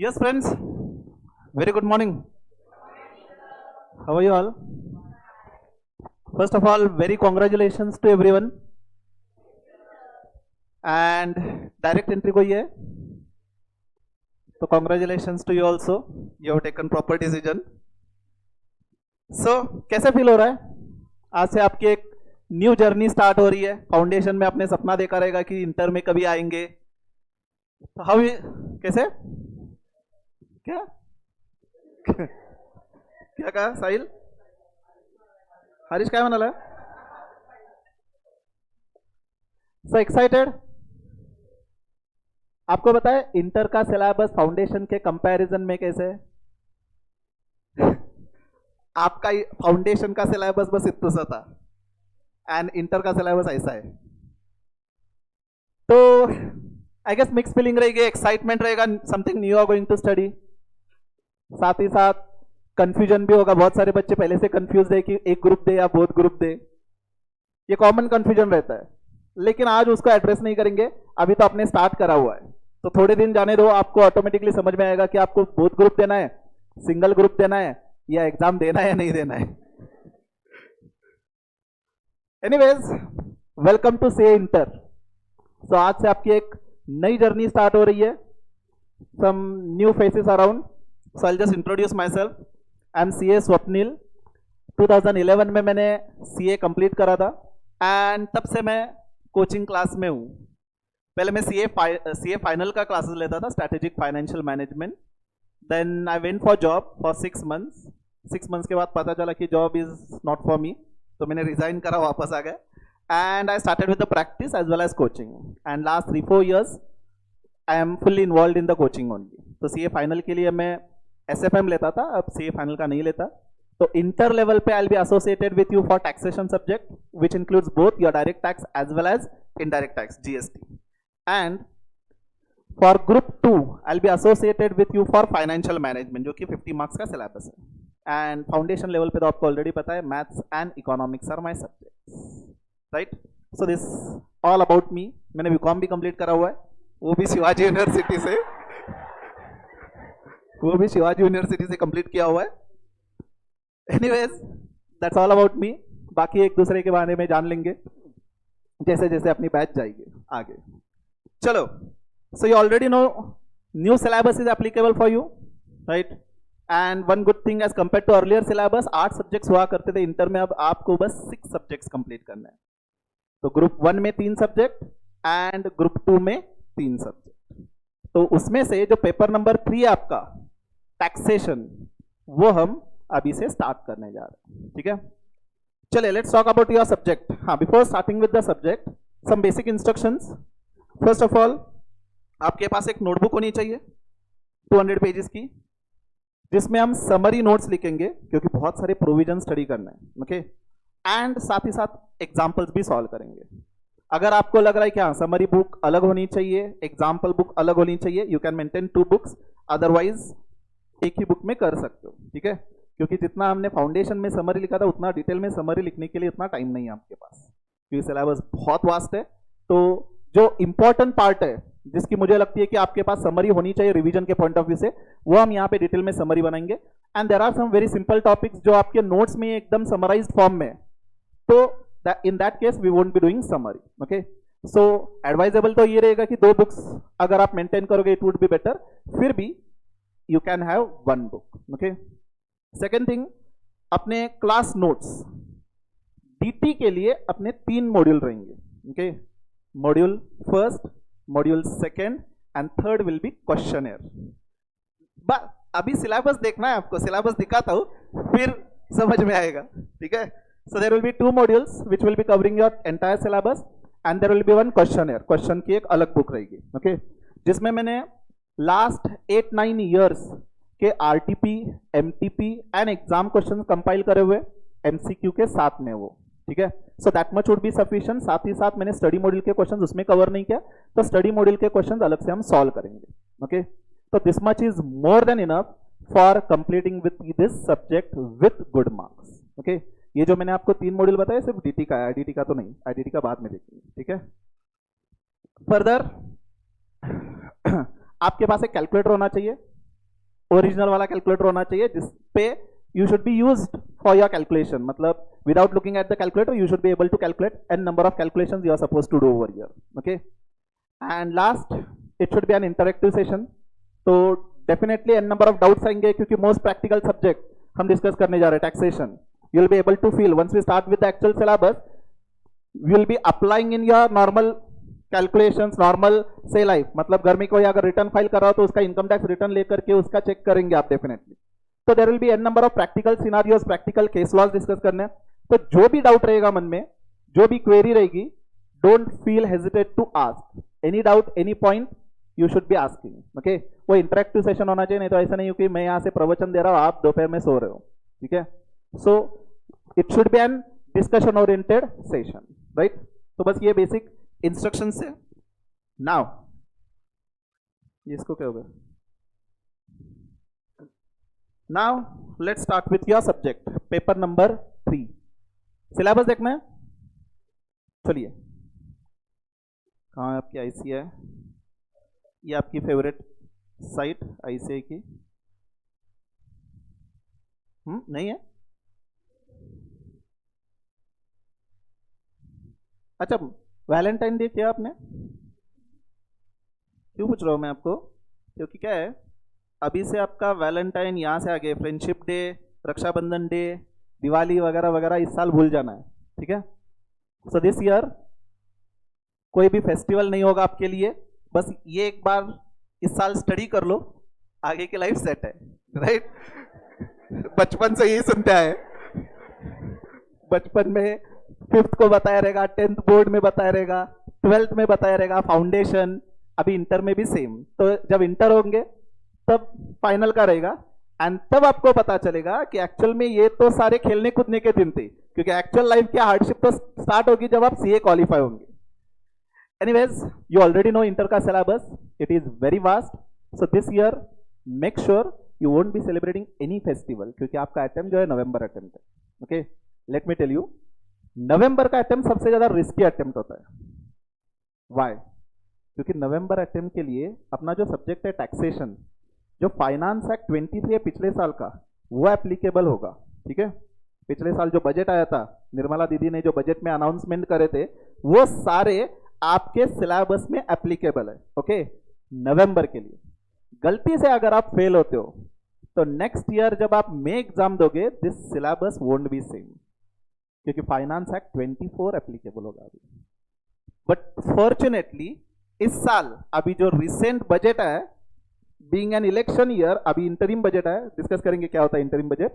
Yes, friends. Very good morning. How are you all? First of all, very congratulations to everyone. And direct entry कोई है? तो congratulations to you also. You have taken proper decision. So कैसे feel हो रहा है? आज से आपकी एक न्यू जर्नी स्टार्ट हो रही है. फाउंडेशन में आपने सपना देखा रहेगा कि इंटर में कभी आएंगे. तो हाउ कैसे? क्या क्या कहा साहिल? हरीश काय म्हणाला? So excited. आपको बताए इंटर का सिलेबस फाउंडेशन के कंपैरिजन में कैसे है? आपका फाउंडेशन का सिलेबस बस इतना सा था एंड इंटर का सिलेबस ऐसा है. तो आई गेस मिक्स फीलिंग रहेगी, एक्साइटमेंट रहेगा, something new are going to study. साथ ही साथ कंफ्यूजन भी होगा. बहुत सारे बच्चे पहले से कंफ्यूज है कि एक ग्रुप दे या बोथ ग्रुप दे. ये कॉमन कंफ्यूजन रहता है, लेकिन आज उसको एड्रेस नहीं करेंगे. अभी तो आपने स्टार्ट करा हुआ है, तो थोड़े दिन जाने दो, आपको ऑटोमेटिकली समझ में आएगा कि आपको बोथ ग्रुप देना है, सिंगल ग्रुप देना है, या एग्जाम देना है या नहीं देना है. एनीवेज, वेलकम टू से इंटर. सो आज से आपकी एक नई जर्नी स्टार्ट हो रही है. Some new faces around. So I just introduce my I am C A Swapnil. 2011 में मैंने CA कंप्लीट करा था एंड तब से मैं कोचिंग क्लास में हूँ. पहले मैं CA फाइनल का क्लासेस लेता था, strategic financial management. Then I went for job for 6 months. 6 months के बाद पता चला कि job is not for me, तो मैंने रिजाइन करा, वापस आ गया and I started with the practice as well as coaching. And last 3-4 years I am fully involve in the coaching only. तो CA फाइनल के लिए मैं SFM लेता था, अब CA फाइनल का नहीं लेता. तो इंटर लेवल पे I will be associated with you for taxation subject which includes both your direct tax as well as indirect tax GST. And for group 2 I will be associated with you for financial management, जो कि 50 marks का syllabus है. And foundation level पे तो आपको already पता है, maths and economics are my subjects, right. So this all about me. मैंने BCom भी कंप्लीट करा हुआ है, वो भी शिवाजी यूनिवर्सिटी से, कंप्लीट किया हुआ है. एनीवेज, दैट्स ऑल अबाउट मी. बाकी एक दूसरे के बारे में जान लेंगे जैसे जैसे अपनी बैच जाएगी आगे. चलो, so you already know new syllabus is applicable for you, right. And one good thing as compare to earlier syllabus, 8 subjects हुआ करते थे इंटर में, अब आपको बस 6 सब्जेक्ट्स कंप्लीट करना है. तो ग्रुप 1 में 3 सब्जेक्ट एंड ग्रुप 2 में 3 सब्जेक्ट. तो उसमें से जो पेपर नंबर 3 है आपका टैक्सेशन, वो हम अभी से स्टार्ट करने जा रहे हैं. ठीक है, चलिए let's talk about your subject. हाँ, before starting with the subject, some basic instructions. First of all, आपके पास एक नोटबुक होनी चाहिए 200 पेजेस की, जिसमें हम समरी नोट्स लिखेंगे क्योंकि बहुत सारे प्रोविजन स्टडी करना है. ओके, एंड साथ ही साथ एग्जाम्पल्स भी सॉल्व करेंगे. अगर आपको लग रहा है कि हाँ समरी बुक अलग होनी चाहिए, एग्जाम्पल बुक अलग होनी चाहिए, you can maintain 2 books. Otherwise एक ही बुक में कर सकते हो. ठीक है, क्योंकि जितना हमने फाउंडेशन में समरी लिखा था उतना डिटेल में समरी लिखने के लिए इतना टाइम नहीं है आपके पास, क्योंकि सिलेबस बहुत वास्ट है. तो जो इंपॉर्टेंट पार्ट है, जिसकी मुझे लगती है कि आपके पास समरी होनी चाहिए रिवीजन के पॉइंट ऑफ व्यू से, वो हम यहाँ पे डिटेल में समरी बनाएंगे. And there are some very simple topics जो आपके नोट्स में एकदम समराइज्ड फॉर्म में, तो in that case we won't be doing summary. Okay, so advisable तो ये रहेगा कि 2 books अगर आप मेंटेन करोगे it would be better. फिर भी you can have 1 book. Okay, second thing, अपने क्लास नोट्स DT के लिए अपने 3 मॉड्यूल रहेंगे. Okay, module first, module second and third will be questioner. बस अभी सिलेबस देखना है आपको, सिलेबस दिखाता हूं फिर समझ में आएगा. ठीक है, so there will be 2 modules which will be covering your entire syllabus and there will be 1 questionnaire. Question की एक अलग बुक रहेगी. ओके, जिसमें मैंने लास्ट 8-9 years के RTP, MTP and exam question compile करे हुए MCQ के साथ में वो. ठीक है, so that much would be sufficient. साथ ही साथ मैंने स्टडी मॉड्यूल के क्वेश्चन उसमें कवर नहीं किया, तो स्टडी मॉड्यूल के क्वेश्चन अलग से हम सॉल्व करेंगे. ओके, तो this much is more than enough for completing with this subject with good marks. Okay, ये जो मैंने आपको 3 मॉड्यूल बताए सिर्फ DT का है, IDT का तो नहीं, IDT का बाद में देखेंगे. ठीक है, फर्दर आपके पास एक कैलकुलेटर होना चाहिए. ओरिजिनल वाला कैलकुलेटर होना चाहिए जिस पे you should be used for your calculation, मतलब without looking at the calculator you should be able to calculate an number of calculations you are suppose to do over here. Okay, and last it should be an interactive session. तो definitely an number of doubts आएंगे क्योंकि most practical subject हम discuss करने जा रहे हैं taxation. You will be able to feel once we start with the actual syllabus, we will be applying in your normal calculations, normal से life, मतलब घर में कोई अगर रिटर्न फाइल कर रहा हो तो उसका इनकम टैक्स रिटर्न लेकर के उसका चेक करेंगे आप डेफिनेटली. तो there will be an number of practical scenarios, practical case laws discuss करने. तो जो भी डाउट रहेगा मन में, जो भी क्वेरी रहेगी, don't feel hesitate to ask any doubt, any point you should be asking. Okay, वो इंटरेक्टिव सेशन होना चाहिए, नहीं तो ऐसा नहीं हो कि मैं यहां से प्रवचन दे रहा हूं, आप दोपहर में सो रहे हो. ठीक है, so it should be an discussion oriented session, right. तो बस ये बेसिक इंस्ट्रक्शन से. नाउ इसको क्या होगा, now let's start with your subject paper number 3. Syllabus देखना है, चलिए. कहाँ है आपकी आईसीआई? ये आपकी फेवरेट साइट आईसीआई की नहीं है? अच्छा, वैलेंटाइन डे किया आपने? क्यों पूछ रहा हूं मैं आपको, क्योंकि क्या है, अभी से आपका वैलेंटाइन यहाँ से आगे friendship day, Rakshabandhan day, Diwali वगैरह वगैरह इस साल भूल जाना है. ठीक है, सो दिस ईयर कोई भी फेस्टिवल नहीं होगा आपके लिए. बस ये एक बार इस साल स्टडी कर लो, आगे की लाइफ सेट है, राइट. बचपन से यही सुनते आए, बचपन में 5th को बताया रहेगा, 10th बोर्ड में बताया रहेगा, 12th में बताया रहेगा, फाउंडेशन, अभी इंटर में भी सेम. तो जब इंटर होंगे तब फाइनल का रहेगा, एंड तब आपको पता चलेगा कि एक्चुअल में ये तो सारे खेलने कूदने के दिन थे, क्योंकि एक्चुअल लाइफ की हार्डशिप तो स्टार्ट होगी जब आप सीए क्वालिफाई होंगे. Anyways, you already know inter का syllabus, it is very vast. So this year make sure you won't be celebrating any festival, क्योंकि आपका अटेम्प्ट जो है नवंबर अटेम्प्ट है. Okay, let me tell you, November का attempt सबसे ज्यादा risky attempt होता है. वाई? क्योंकि नवंबर अटेम्प्ट के लिए अपना जो सब्जेक्ट है टैक्सेशन, जो फाइनेंस एक्ट 23 है पिछले साल का, वो एप्लीकेबल होगा. ठीक है, पिछले साल जो बजट आया था, निर्मला दीदी ने जो बजट में अनाउंसमेंट करे थे, वो सारे आपके सिलेबस में एप्लीकेबल है. ओके, नवंबर के लिए. गलती से अगर आप फेल होते हो तो नेक्स्ट ईयर जब आप मे एग्जाम दोगे, this syllabus won't be same, क्योंकि फाइनेंस एक्ट 24 एप्लीकेबल होगा अभी. बट फॉर्चुनेटली इस साल अभी जो रिसेंट बजट है, बीइंग एन इलेक्शन ईयर, अभी इंटरिम बजट है, डिस्कस करेंगे क्या होता है इंटरिम बजट,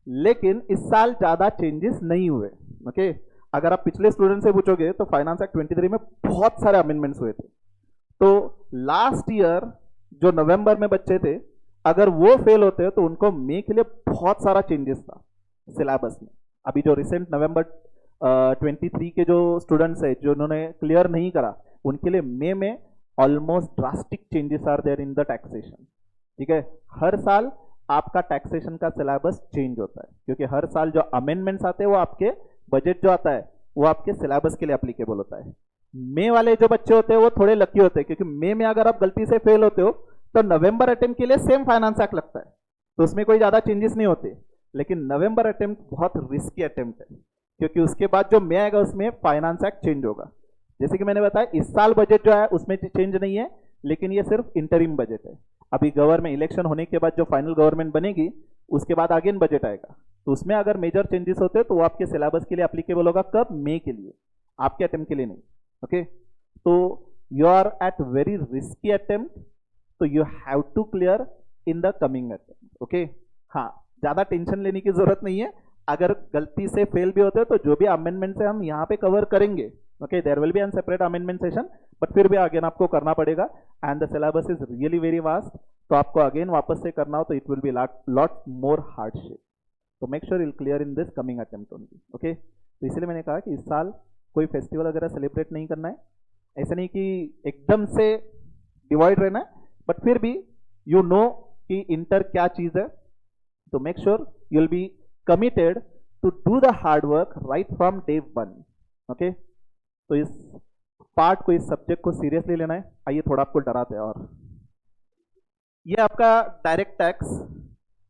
लेकिन इस साल ज्यादा चेंजेस नहीं हुए. ओके, अगर आप पिछले स्टूडेंट से पूछोगे तो फाइनेंस एक्ट 23 में बहुत सारे अमेंडमेंट्स हुए थे. तो लास्ट ईयर जो नवंबर में बच्चे थे, अगर वो फेल होते हैं तो उनको मे के लिए बहुत सारा चेंजेस था सिलेबस में. अभी जो रिसेंट नवंबर 23 के जो स्टूडेंट्स है, जो उन्होंने क्लियर नहीं करा, उनके लिए मे में almost drastic changes are there in the taxation. ठीक है, हर साल आपका टैक्सेशन का सिलेबस चेंज होता है, क्योंकि हर साल जो अमेंडमेंट्स आते हैं वो आपके बजट जो आता है वो आपके सिलेबस के लिए एप्लीकेबल होता है. मे वाले जो बच्चे होते हैं वो थोड़े लकी होते हैं, क्योंकि मे में अगर आप गलती से फेल होते हो तो नवंबर अटेम्प्ट के लिए सेम फाइनेंस एक्ट लगता है, तो उसमें कोई ज्यादा चेंजेस नहीं होते. लेकिन नवंबर अटेम्प्ट बहुत रिस्की अटेम्प्ट है, क्योंकि उसके बाद जो मे आएगा उसमें फाइनेंस एक्ट चेंज होगा. जैसे कि मैंने बताया, इस साल बजट जो है उसमें चेंज नहीं है, लेकिन ये सिर्फ इंटरिम बजट है. अभी गवर्नमेंट इलेक्शन होने के बाद जो फाइनल गवर्नमेंट बनेगी, उसके बाद अगेन बजट आएगा, तो उसमें अगर मेजर चेंजेस होते हैं तो वो आपके सिलेबस के लिए एप्लीकेबल होगा. कब? मे के लिए, आपके अटेम्प्ट के लिए नहीं. ओके, तो you are at very risky attempt, तो you have to clear in the coming attempt. Okay, हाँ, ज्यादा टेंशन लेने की जरूरत नहीं है. अगर गलती से फेल भी होते हैं तो जो भी अमेंडमेंट है हम यहाँ पे कवर करेंगे. Okay, there will be an separate amendment session, but फिर भी अगेन आपको करना पड़ेगा, and the syllabus is really very vast. तो आपको अगेन वापस से करना हो तो it will be lot more hardship. तो make sure you will clear in this coming attempt only. Okay, तो इसलिए मैंने कहा कि इस साल कोई फेस्टिवल वगैरह सेलिब्रेट नहीं करना है. ऐसा नहीं कि एकदम से डिवाइड रहना है, बट फिर भी यू नो कि इंटर क्या चीज है. तो make sure you will be committed to do the hard work right from day 1. Okay, तो इस पार्ट को, इस सब्जेक्ट को सीरियसली लेना है. आइए थोड़ा आपको डराते हैं. और ये आपका डायरेक्ट टैक्स,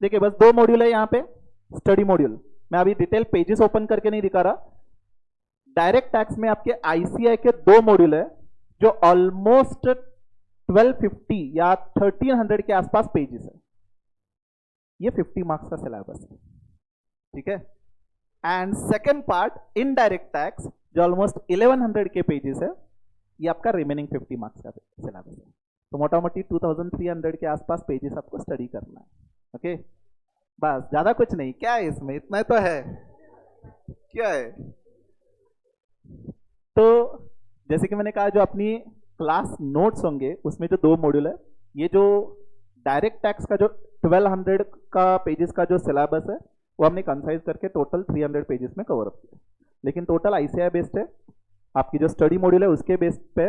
देखिए बस दो मॉड्यूल है यहाँ पे, स्टडी मॉड्यूल। मैं अभी डिटेल पेजेस ओपन करके नहीं दिखा रहा। डायरेक्ट टैक्स में आपके आईसीआई के दो मॉड्यूल है जो ऑलमोस्ट 1250 या 1300 के आसपास पेजेस है। ये 50 मार्क्स का सिलेबस है, ठीक है। And second part indirect tax जो ऑलमोस्ट 1100 के पेजेस है, ये आपका रिमेनिंग 50 मार्क्स का सिलेबस है। तो मोटा मोटी 2300 के आसपास पेजेस आपको स्टडी करना है, ओके। बस ज्यादा कुछ नहीं, क्या है इसमें, इतना तो है, क्या है। तो जैसे कि मैंने कहा, जो अपनी क्लास नोट्स होंगे उसमें जो दो मॉड्यूल है, ये जो डायरेक्ट टैक्स का जो 1200 का पेजेस का जो सिलेबस है वो हमने कंसाइज करके टोटल 300 पेजेस में कवर अप किया। लेकिन टोटल आईसीआई बेस्ड है, आपकी जो स्टडी मॉड्यूल है उसके बेस पे,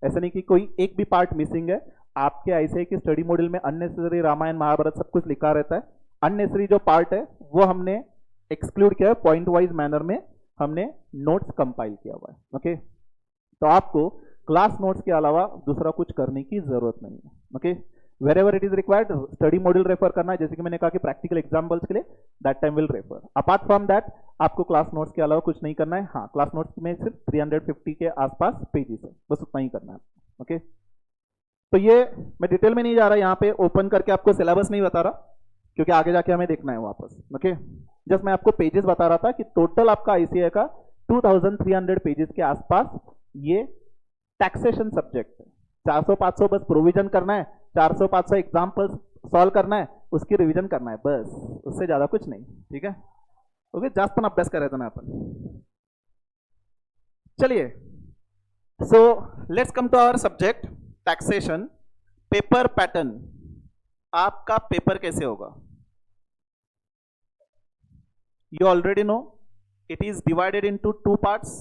ऐसा नहीं कि कोई एक भी पार्ट मिसिंग है। आपके आईसीआई की स्टडी मॉड्यूल में अननेसेसरी रामायण महाभारत सब कुछ लिखा रहता है। अननेसेसरी जो पार्ट है वो हमने एक्सक्लूड किया है, पॉइंट वाइज मैनर में हमने नोट्स कंपाइल किया हुआ है, ओके। तो आपको क्लास नोट्स के अलावा दूसरा कुछ करने की जरूरत नहीं है, okay. Wherever it is required study module refer करना है, जैसे कि मैंने कहा कि प्रैक्टिकल एग्जाम्पल्स के लिए that time will refer. Apart from that आपको क्लास नोट्स के अलावा कुछ नहीं करना है। हाँ, क्लास नोट्स में सिर्फ 350 के आसपास पेजेस है, बस उतना ही करना है, ओके। तो ये मैं डिटेल में नहीं जा रहा, यहाँ पे ओपन करके आपको सिलेबस नहीं बता रहा क्योंकि आगे जाके हमें देखना है वापस, ओके। जस्ट मैं आपको पेजेस बता रहा था कि टोटल आपका आईसीआई का 2300 पेजेस के आसपास ये टैक्सेशन सब्जेक्ट है। 400-500 बस प्रोविजन करना है, 400-500 एग्जाम्पल्स सॉल्व करना है, उसकी रिवीजन करना है, बस, उससे ज्यादा कुछ नहीं, ठीक है, ओके। जास्त पण अभ्यास करायचा ना आपण। चलिए, so let's come to our subject taxation. Paper pattern, आपका पेपर कैसे होगा, you already know it is divided into two parts.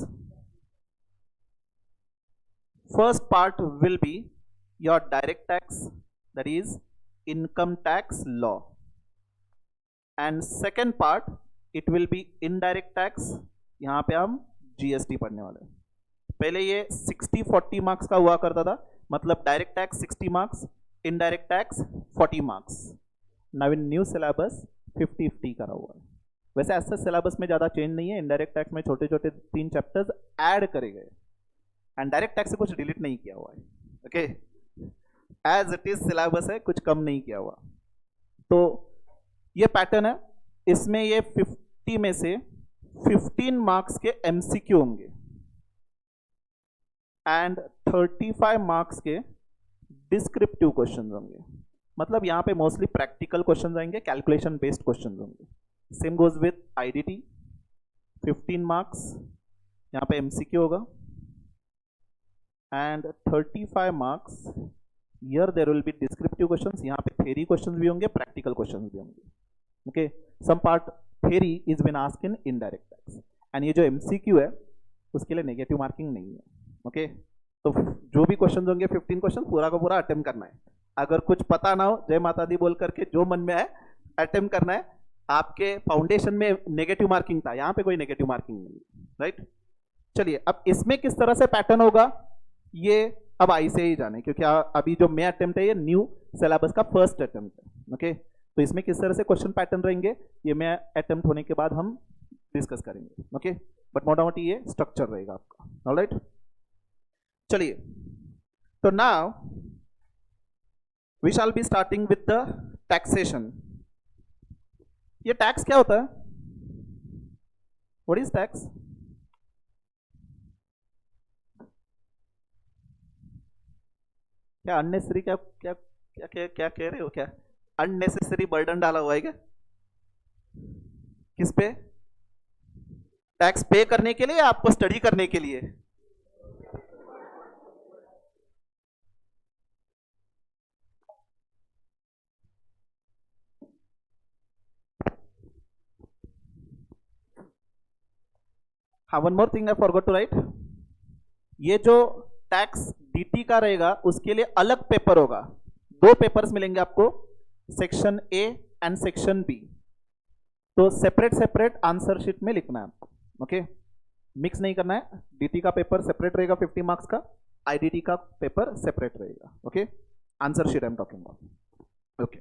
First part will be your direct tax, that is income tax law, and second part it will be indirect tax। यहां पे हम GST पढ़ने वाले हैं। पहले ये 60-40 मार्क्स का हुआ करता था, मतलब direct tax 60 marks, indirect tax 40 marks. Now in new syllabus 50-50 करा हुआ है। वैसे ऐसा सिलेबस में ज्यादा चेंज नहीं है, इनडायरेक्ट टैक्स में छोटे छोटे 3 चैप्टर्स ऐड करे गए एंड डायरेक्ट टैक्स से कुछ डिलीट नहीं किया हुआ है, okay. As it is syllabus है, कुछ कम नहीं किया हुआ। तो ये पैटर्न है, इसमें ये 50 में से 15 मार्क्स के एमसीक्यू होंगे एंड 35 मार्क्स के डिस्क्रिप्टिव क्वेश्चन होंगे। मतलब यहां पे मोस्टली प्रैक्टिकल क्वेश्चन आएंगे, कैलकुलेशन बेस्ड क्वेश्चन होंगे। Same goes with IDT, 15 marks यहाँ पे एमसीक्यू होगा and 35 marks here there will be descriptive questions. यहाँ पे थ्योरी क्वेश्चंस भी होंगे, प्रैक्टिकल क्वेश्चंस भी होंगे, okay. Some part theory is been asked in indirect tax and ये जो एमसीक्यू है उसके लिए नेगेटिव मार्किंग नहीं है, ओके। तो जो भी क्वेश्चन होंगे 15 क्वेश्चन पूरा का पूरा अटेम्प्ट करना है। अगर कुछ पता ना हो, जय माता दी बोल करके जो मन में आए अटेम्प्ट करना है। आपके फाउंडेशन में नेगेटिव मार्किंग था, यहां पे कोई नेगेटिव मार्किंग नहीं, राइट। चलिए, अब इसमें किस तरह से पैटर्न होगा ये अब आई से ही जाने, क्योंकि अभी जो मैं अटेम्प्ट है ये न्यू सिलेबस का फर्स्ट अटेम्प्ट है, ओके। तो इसमें किस तरह से क्वेश्चन पैटर्न रहेंगे ये मैं अटेम्प्ट होने के बाद हम डिस्कस करेंगे, ओके। बट मोटा मोटी ये स्ट्रक्चर रहेगा आपका, ऑलराइट। चलिए, तो now we shall be starting with the taxation. ये टैक्स क्या होता है, व्हाट इज टैक्स? क्या अननेसेसरी, क्या क्या क्या क्या क्या कह रहे हो, क्या अननेसेसरी बर्डन डाला हुआ है क्या किस पे? टैक्स पे करने के लिए या आपको स्टडी करने के लिए? हाँ, one more thing I forgot to write, ये जो टैक्स डीटी का रहेगा उसके लिए अलग पेपर होगा। 2 पेपर्स मिलेंगे आपको, section A and section B. तो सेपरेट सेपरेट आंसर शीट में लिखना है आपको, ओके। मिक्स नहीं करना है। डीटी का पेपर सेपरेट रहेगा 50 मार्क्स का, आईडीटी का पेपर सेपरेट रहेगा, okay. Answer sheet I am talking about. Okay,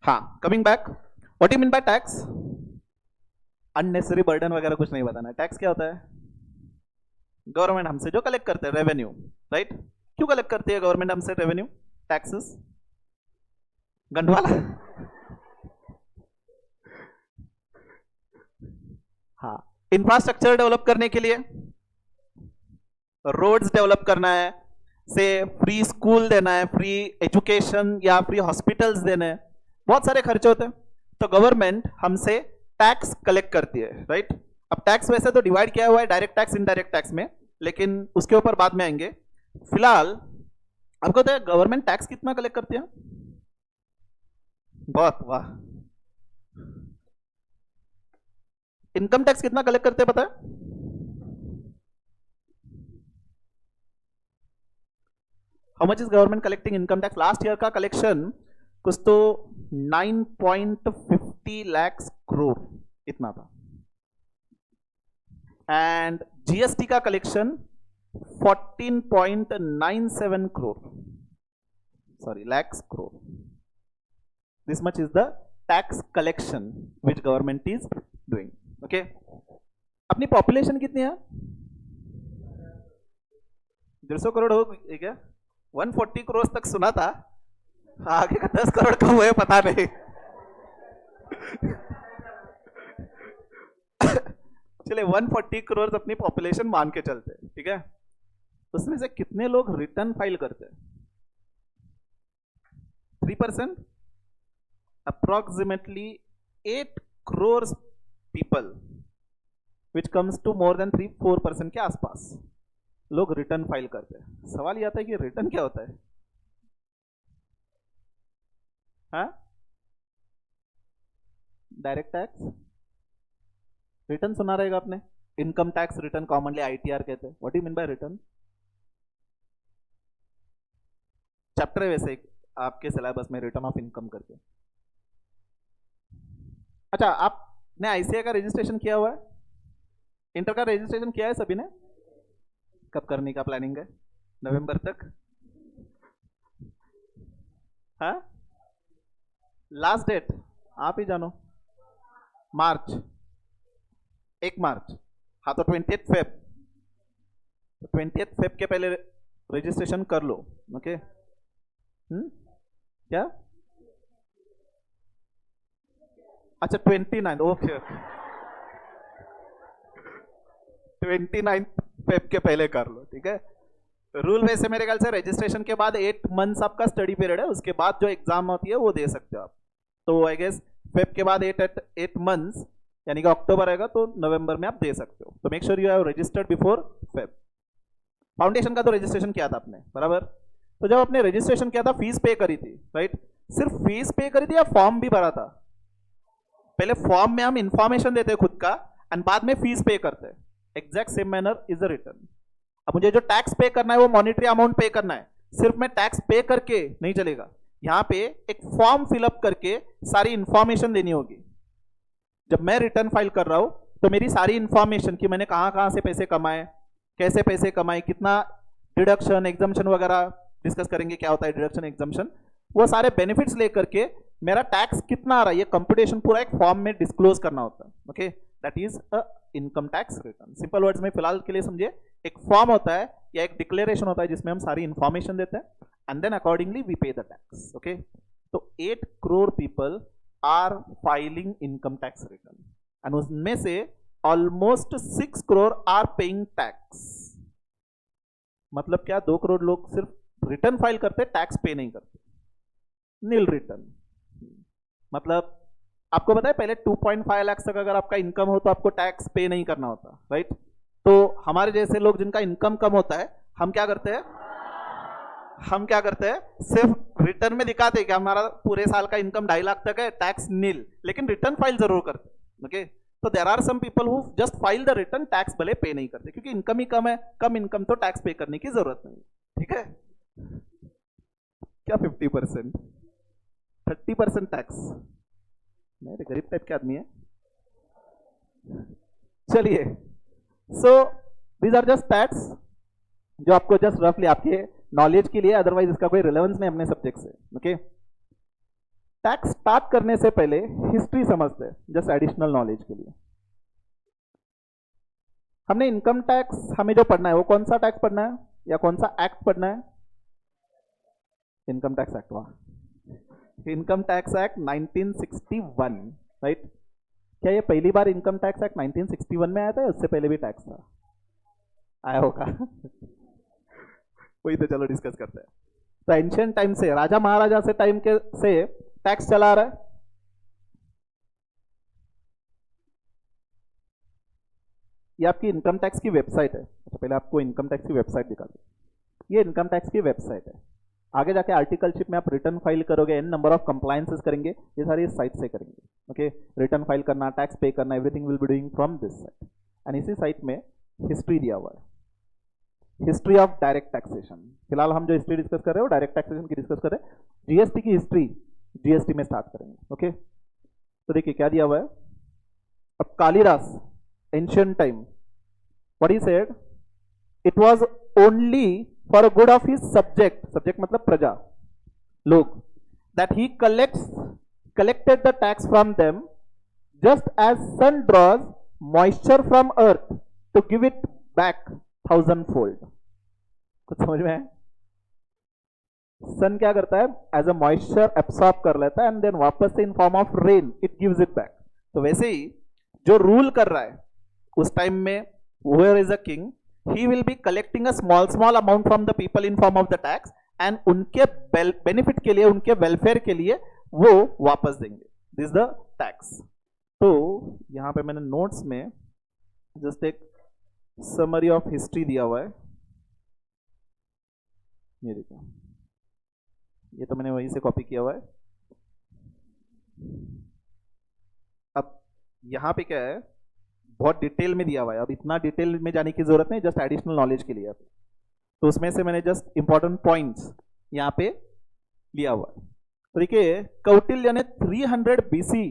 हाँ, coming back, what you mean by tax? Unnecessary burden वगैरह कुछ नहीं बताना। टैक्स क्या होता है? गवर्नमेंट हमसे जो कलेक्ट करते हैं, रेवेन्यू, राइट? क्यों कलेक्ट करती है गवर्नमेंट हमसे रेवेन्यू, टैक्सेस? गंडवाला हाँ, इंफ्रास्ट्रक्चर डेवलप करने के लिए, रोड्स डेवलप करना है, से फ्री स्कूल देना है, फ्री एजुकेशन या फ्री हॉस्पिटल्स देने हैं, बहुत सारे खर्चे होते हैं। तो गवर्नमेंट हमसे टैक्स कलेक्ट करती है, राइट? अब टैक्स वैसे तो डिवाइड किया हुआ है डायरेक्ट टैक्स, इनडायरेक्ट टैक्स में, लेकिन उसके ऊपर बाद में आएंगे। फिलहाल आपको तो गवर्नमेंट टैक्स कितना कलेक्ट करती है? बहुत, वाह। इनकम टैक्स कितना कलेक्ट करते हैं पता है? How much is government collecting income tax? Last year का कलेक्शन कुछ तो 9.50 लाख करोड़ इतना था, एंड जीएसटी का collection 14.97 crore, sorry lakhs crore. This much is the tax collection which government is doing. Okay, अपनी पॉपुलेशन कितनी है? 150 करोड़ हो क्या? 140 करोड़ तक सुना था, आगे का 10 करोड़ कब हुए पता नहीं। चले 140 करोड़ अपनी पॉपुलेशन मान के चलते हैं, ठीक है? उसमें से कितने लोग रिटर्न फाइल करते हैं? 3%, approximately 8 crore people, which comes to more than 3-4% के आसपास लोग रिटर्न फाइल करते हैं। सवाल यह आता है कि रिटर्न क्या होता है? हाँ, डायरेक्ट टैक्स रिटर्न सुना रहेगा आपने, income tax return commonly ITR कहते हैं। What do you mean bye return? Chapter है वैसे आपके सिलेबस में, रिटर्न ऑफ इनकम करके। अच्छा, आपने आईसीआई का रजिस्ट्रेशन किया हुआ है? इंटर का रजिस्ट्रेशन किया है सभी ने? कब करने का प्लानिंग है? नवंबर तक? हाँ, लास्ट डेट आप ही जानो, मार्च, 1 मार्च। हाँ, तो 20 फेब, 20 फेब के पहले रजिस्ट्रेशन कर लो। ओके, क्या? अच्छा, 29, ओके, 29 फेब के पहले कर लो, ठीक है? रूल वैसे मेरे ख्याल से रजिस्ट्रेशन के बाद 8 मंथ्स आपका स्टडी पीरियड है, उसके बाद जो एग्जाम होती है वो दे सकते हो आप। तो आई गेस फेब के बाद 8 मंथ्स, यानी कि अक्टूबर आएगा तो नवंबर में आप दे सकते हो। तो make sure you have registered before Feb. Foundation का तो रजिस्ट्रेशन किया था आपने, बराबर? तो जब आपने रजिस्ट्रेशन किया था फीस पे करी थी, राइट? सिर्फ फीस पे करी थी या फॉर्म भी भरा था? पहले फॉर्म में हम इंफॉर्मेशन देते हैं खुद का, एंड बाद में फीस पे करते हैं। Exact same manner is the return. अब मुझे जो टैक्स पे करना है वो मॉनिटरी अमाउंट पे करना है, सिर्फ मैं टैक्स पे करके नहीं चलेगा, यहां पे एक फॉर्म फिलअप करके सारी इंफॉर्मेशन देनी होगी। जब मैं रिटर्न फाइल कर रहा हूं तो मेरी सारी इंफॉर्मेशन कि मैंने कहां कहां से पैसे कमाए, कैसे पैसे कमाए, कितना डिडक्शन एग्जम्पशन वगैरह डिस्कस करेंगे, क्या होता है डिडक्शन एग्जम्पशन, वो सारे बेनिफिट्स लेकर के मेरा टैक्स कितना आ रहा है ये कंप्यूटेशन पूरा एक फॉर्म में डिस्क्लोज करना होता है। Okay, that is a income tax return. Simple words में फिलहाल के लिए समझिए, एक फॉर्म होता है या एक डिक्लेरेशन होता है जिसमें हम सारी इंफॉर्मेशन देते हैं and then accordingly we pay the tax. Okay, तो 8 crore people are filing income tax return, and उसमें से almost 6 crore are paying tax. मतलब क्या? 2 करोड़ लोग सिर्फ रिटर्न फाइल करते, टैक्स पे नहीं करते, नील रिटर्न। मतलब आपको पता है पहले 2.5 लाख तक अगर आपका इनकम हो तो आपको टैक्स पे नहीं करना होता, राइट? तो हमारे जैसे लोग जिनका इनकम कम होता है, हम क्या करते हैं? सिर्फ रिटर्न में दिखाते हैं कि हमारा पूरे साल का इनकम 2.5 लाख तक है, टैक्स नील, लेकिन रिटर्न फाइल जरूर करते हैं। ओके, तो there are some people who just file the return, tax भले पे नहीं करते क्योंकि इनकम ही कम है, कम इनकम तो टैक्स पे करने की जरूरत नहीं, ठीक है? क्या 50%, 30% टैक्स? नहीं, गरीब टाइप के आदमी है। चलिए, so these are just stats जो आपको जस्ट रफली आपके नॉलेज के लिए, अदरवाइज इसका कोई रिलेवेंस नहीं अपने सब्जेक्ट से। ओके, टैक्स स्टार्ट करने से पहले हिस्ट्री समझते हैं, जस्ट एडिशनल नॉलेज के लिए। हमने इनकम टैक्स, हमें जो पढ़ना है वो कौन सा टैक्स पढ़ना है या कौन सा एक्ट पढ़ना है? Income tax act. वाह, इनकम टैक्स एक्ट 1961, राइट। क्या ये पहली बार इनकम टैक्स एक्ट 1961 में आया था या उससे पहले भी टैक्स था? आया होगा। वही तो, चलो डिस्कस करते हैं। तो एंशियंट टाइम से, राजा महाराजा से टाइम के से टैक्स चला रहा है। ये आपकी इनकम टैक्स की वेबसाइट है। अच्छा, पहले आपको इनकम टैक्स की वेबसाइट दिखा दूं। ये इनकम टैक्स की वेबसाइट है। आगे जाके आर्टिकलशिप में आप रिटर्न फाइल करोगे, एन नंबर ऑफ कंप्लायंसेस करेंगे, ये सारी इस साइट से करेंगे। ओके, रिटर्न फाइल करना, टैक्स पे करना, everything will be doing from this site. And इसी साइट में हिस्ट्री दिया हुआ है, हिस्ट्री ऑफ डायरेक्ट टैक्सेशन। फिलहाल हम जो हिस्ट्री डिस्कस कर रहे हो डायरेक्ट टैक्सेशन की डिस्कस कर रहे हैं। जीएसटी की हिस्ट्री जीएसटी में स्टार्ट करेंगे। ओके, तो देखिए क्या दिया हुआ है। अब Kalidas, ancient time, what he said, it was only for good of his subject, subject मतलब प्रजा, लोग, that he collected the tax from them just as sun draws moisture from earth to give it back thousandfold। कुछ समझ में है? सन क्या करता है? एज अ मॉइस्चर एब्सॉर्ब कर लेता है एंड देन वापस से in form of rain it gives it back. तो वैसे ही जो रूल कर रहा है उस टाइम में, whoever is a king, he will be collecting a small amount from the people in form of the tax and उनके बेनिफिट के लिए, उनके वेलफेयर के लिए वो वापस देंगे। This the tax. तो यहां पे मैंने नोट्स में जस्ट एक समरी ऑफ हिस्ट्री दिया हुआ है, ये देखिए, ये तो मैंने वहीं से कॉपी किया हुआ है। अब यहां पे क्या है, बहुत डिटेल में दिया हुआ है। अब इतना डिटेल में जाने की जरूरत नहीं, जस्ट एडिशनल नॉलेज के लिए। तो उसमें से मैंने जस्ट इंपॉर्टेंट पॉइंट्स यहां पे लिया हुआ है। तो देखिए, कौटिल्य ने 300 बीसी,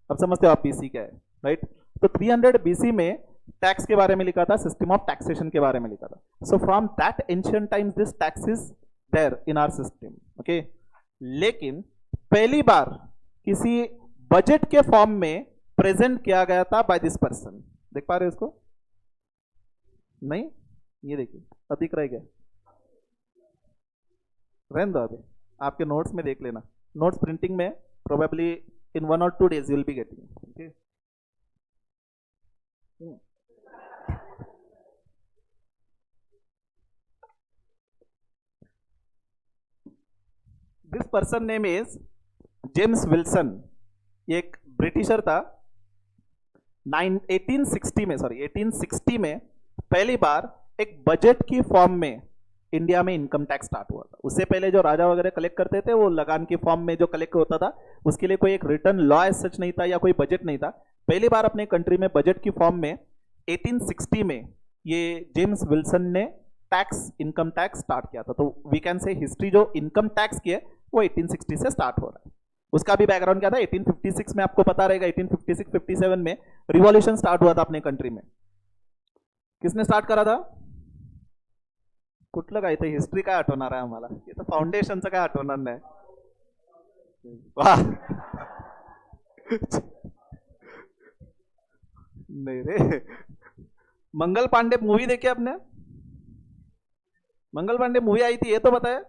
अब समझते हो आप बीसी क्या है, राइट। तो 300 बीसी में टैक्स के बारे में लिखा था, सिस्टम ऑफ टैक्सेशन के बारे में लिखा था। So from that ancient times this tax is there in our system. Okay, लेकिन पहली बार किसी बजट के फॉर्म में प्रेजेंट किया गया था बाय दिस पर्सन। देख पा रहे हो इसको? नहीं, ये देखिए, अब दिख रहा है क्या? रहने दो, अभी आपके नोट्स में देख लेना। नोट्स प्रिंटिंग में probably in 1 or 2 days you will be getting. Okay, this person name is James Wilson. ये एक ब्रिटिशर था। 1860 में पहली बार एक बजट की फॉर्म में इंडिया में इनकम टैक्स स्टार्ट हुआ था। उससे पहले जो राजा वगैरह कलेक्ट करते थे, वो लगान की फॉर्म में जो कलेक्ट होता था, उसके लिए कोई एक रिटर्न लॉ एज सच नहीं था या कोई बजट नहीं था। पहली बार अपने कंट्री में बजट की फॉर्म में 1860 में ये जेम्स विल्सन ने टैक्स, इनकम टैक्स स्टार्ट किया था। तो वी कैन से हिस्ट्री जो इनकम टैक्स की है वो 1860 से स्टार्ट हो रहा है। उसका भी बैकग्राउंड क्या था? 1856 में आपको पता रहेगा, 1856-57 में रिवॉल्यूशन स्टार्ट हुआ था अपने कंट्री में। किसने स्टार्ट करा था? कुठलं काय? इथे हिस्ट्री काय आठवणार आहे आम्हाला? इथं फाउंडेशनचं काय आठवणार नाही। वाह, नहीं रे। मंगल पांडे मूवी देखी आपने? मंगल पांडे मूवी आई थी, ये तो बताया।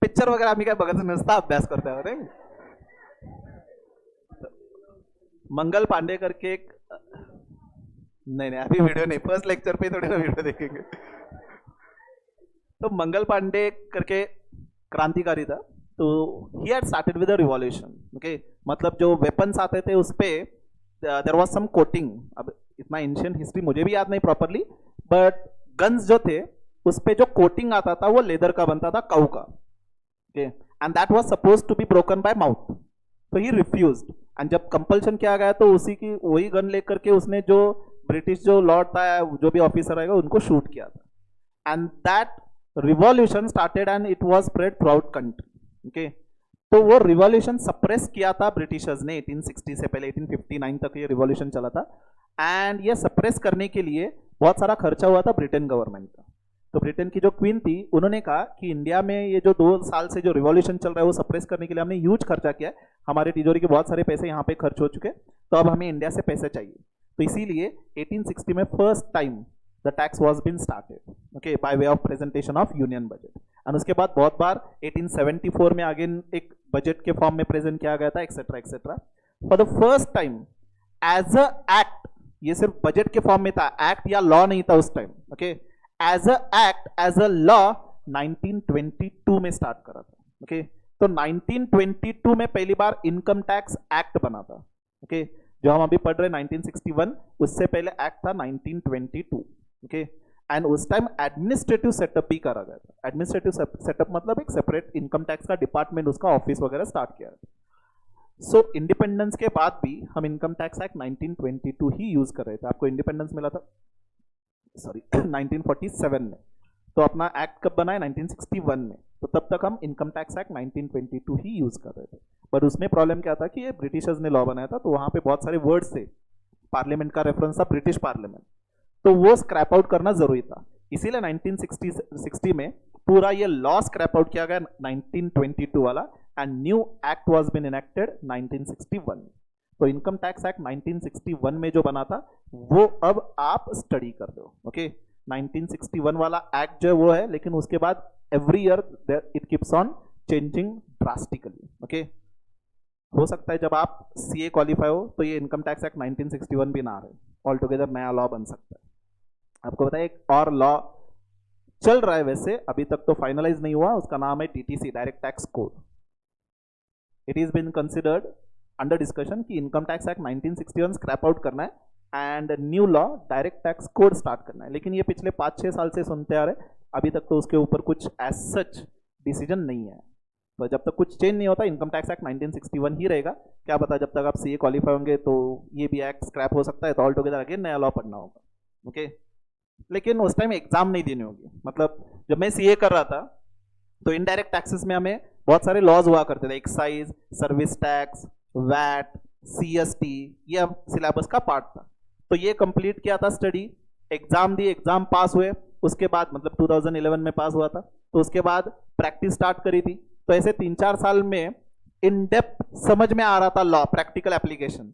पिक्चर वगैरह आम्ही काय बघत नसता, अभ्यास करते हैं। मंगल पांडे करके एक, नहीं अभी वीडियो नहीं, फर्स्ट लेक्चर पे थोड़ी ना वीडियो देखेंगे। तो मंगल पांडे करके क्रांतिकारी था। तो he had started with a revolution. Okay, मतलब जो वेपन्स आते थे उस पे देयर वाज सम कोटिंग। अब इतना एंशिएंट हिस्ट्री मुझे भी याद नहीं प्रॉपरली, बट गन्स जो थे उस पे जो कोटिंग आता था वो लेदर का बनता था, काऊ का। Okay, and that was suppose to be broken by mouth. तो ही रिफ्यूज्ड, एंड जब कंपल्शन किया गया तो उसी की वही गन लेकर के उसने जो ब्रिटिश जो लॉर्ड था, जो भी ऑफिसर आएगा, उनको शूट किया था। And that revolution started and it was spread through out country. Okay, तो वो रिवॉल्यूशन सप्रेस किया था ब्रिटिशर्स ने 1860 से पहले, 1859 तक ये रिवॉल्यूशन चला था। एंड ये सप्रेस करने के लिए बहुत सारा खर्चा हुआ था ब्रिटेन गवर्नमेंट का। तो ब्रिटेन की जो क्वीन थी उन्होंने कहा कि इंडिया में ये जो 2 साल से जो रिवॉल्यूशन चल रहा है वो सप्रेस करने के लिए हमने ह्यूज खर्चा किया है, हमारे तिजोरी के बहुत सारे पैसे यहाँ पे खर्च हो चुके हैं, तो अब हमें इंडिया से पैसे चाहिए। तो इसीलिए 1860 में first time the tax was been started, okay, by way of presentation of union budget. And उसके बाद बहुत बार 1874 में अगेन एक बजट के फॉर्म में प्रेजेंट किया गया था, etcetera etcetera. For the first time as a act, ये सिर्फ बजट के फॉर्म में था, एक्ट या लॉ नहीं था उस time, okay, as a act, as a law 1922 में स्टार्ट करा था, ओके। तो 1922 में पहली बार इनकम टैक्स एक्ट बना था, ओके। जो हम अभी पढ़ रहे 1961, उससे पहले एक्ट था 1922, ओके। एंड उस टाइम एडमिनिस्ट्रेटिव सेटअप भी करा गया था। एडमिनिस्ट्रेटिव सेटअप मतलब एक सेपरेट इनकम टैक्स का डिपार्टमेंट, उसका ऑफिस वगैरह स्टार्ट किया था। सो इंडिपेंडेंस के बाद भी हम इनकम टैक्स एक्ट 1922 ही यूज कर रहे थे। आपको इंडिपेंडेंस मिला था सॉरी 1947 में, तो अपना एक्ट कब बना है 1961 में, तो तब तक हम इनकम टैक्स एक्ट 1922 ही यूज कर रहे थे। बट उसमें प्रॉब्लम क्या था कि ये ब्रिटिशर्स ने लॉ बनाया था, तो वहां पे बहुत सारे वर्ड्स थे, पार्लियामेंट का रेफरेंस था ब्रिटिश पार्लियामेंट, तो वो स्क्रैप आउट करना जरूरी था। इसीलिए 1960 में पूरा ये लॉ स्क्रैप आउट किया गया 1922 वाला, and new act was been enacted 1961। तो इनकम टैक्स एक्ट 1961 में जो बना था वो अब आप स्टडी कर रहे हो, ओके। 1961 वाला एक्ट जो वो है, लेकिन उसके बाद every year it keeps on changing drastically, okay. हो सकता है जब आप सीए क्वालिफाई हो तो ये इनकम टैक्स एक्ट 1961 भी ना आ रहे, ऑल टुगेदर नया लॉ बन सकता है। आपको पता है एक और लॉ चल रहा है, वैसे अभी तक तो फाइनलाइज नहीं हुआ, उसका नाम है TTC, direct tax code. It is been considered under discussion कि income tax act 1961 scrap out करना है and new law direct tax code start करना है। लेकिन ये पिछले 5-6 साल से सुनते आ रहे, अभी तक तो उसके ऊपर कुछ एज सच डिसीजन नहीं है। तो जब तक कुछ चेंज नहीं होता इनकम टैक्स एक्ट 1961 ही रहेगा। क्या पता जब तक आप सीए क्वालिफाई होंगे तो ये भी एक्ट स्क्रैप हो सकता है, तो ऑल टुगेदर अगेन नया लॉ पढ़ना होगा, ओके। लेकिन उस टाइम एग्जाम नहीं देनी होगी। मतलब जब मैं सीए कर रहा था तो इनडायरेक्ट टैक्सेस में हमें बहुत सारे लॉज हुआ करते थे, excise, service tax, VAT, CST, ये सिलेबस का पार्ट था। तो ये कंप्लीट किया था स्टडी, एग्जाम दी, एग्जाम पास हुए, उसके बाद मतलब 2011 में पास हुआ था, तो उसके बाद प्रैक्टिस स्टार्ट करी थी। तो ऐसे 3-4 साल में इन डेप्थ समझ में आ रहा था लॉ, प्रैक्टिकल एप्लीकेशन।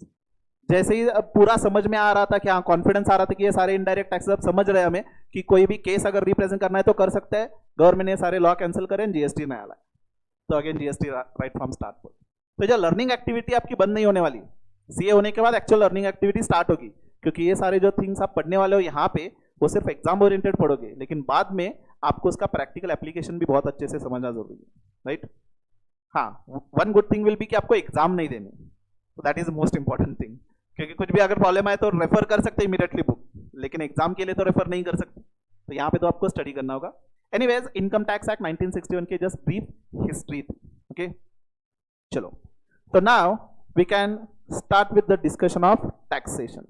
जैसे ही पूरा समझ में आ रहा था कि हाँ, कॉन्फिडेंस आ रहा था कि ये सारे इनडायरेक्ट टैक्सेस अब समझ रहे हैं हमें कि कोई भी केस अगर रिप्रेजेंट करना है तो कर सकते हैं, गवर्नमेंट ने सारे लॉ कैंसिल करें, जीएसटी नया लाए, तो again GST right from start. तो जो लर्निंग एक्टिविटी आपकी बंद नहीं होने वाली, सीए होने के बाद एक्चुअल लर्निंग एक्टिविटी स्टार्ट होगी, क्योंकि ये सारे जो थिंग्स आप पढ़ने वाले हो यहाँ पे वो सिर्फ एग्जाम ओरिएंटेड पढ़ोगे, लेकिन बाद में आपको उसका प्रैक्टिकल एप्लीकेशन भी बहुत अच्छे से समझना जरूरी है, राइट। हाँ, one good thing will be कि आपको एग्जाम नहीं देने, तो that is most important thing, क्योंकि कुछ भी अगर प्रॉब्लम आए तो रेफर कर सकते हैं इमीडिएटली बुक, लेकिन एग्जाम के लिए तो रेफर नहीं कर सकते, तो यहाँ पे तो आपको स्टडी करना होगा। एनीवेज, इनकम टैक्स एक्ट 1961 की जस्ट ब्रीफ हिस्ट्री थी, ओके। चलो, तो now we can start with the discussion of taxation.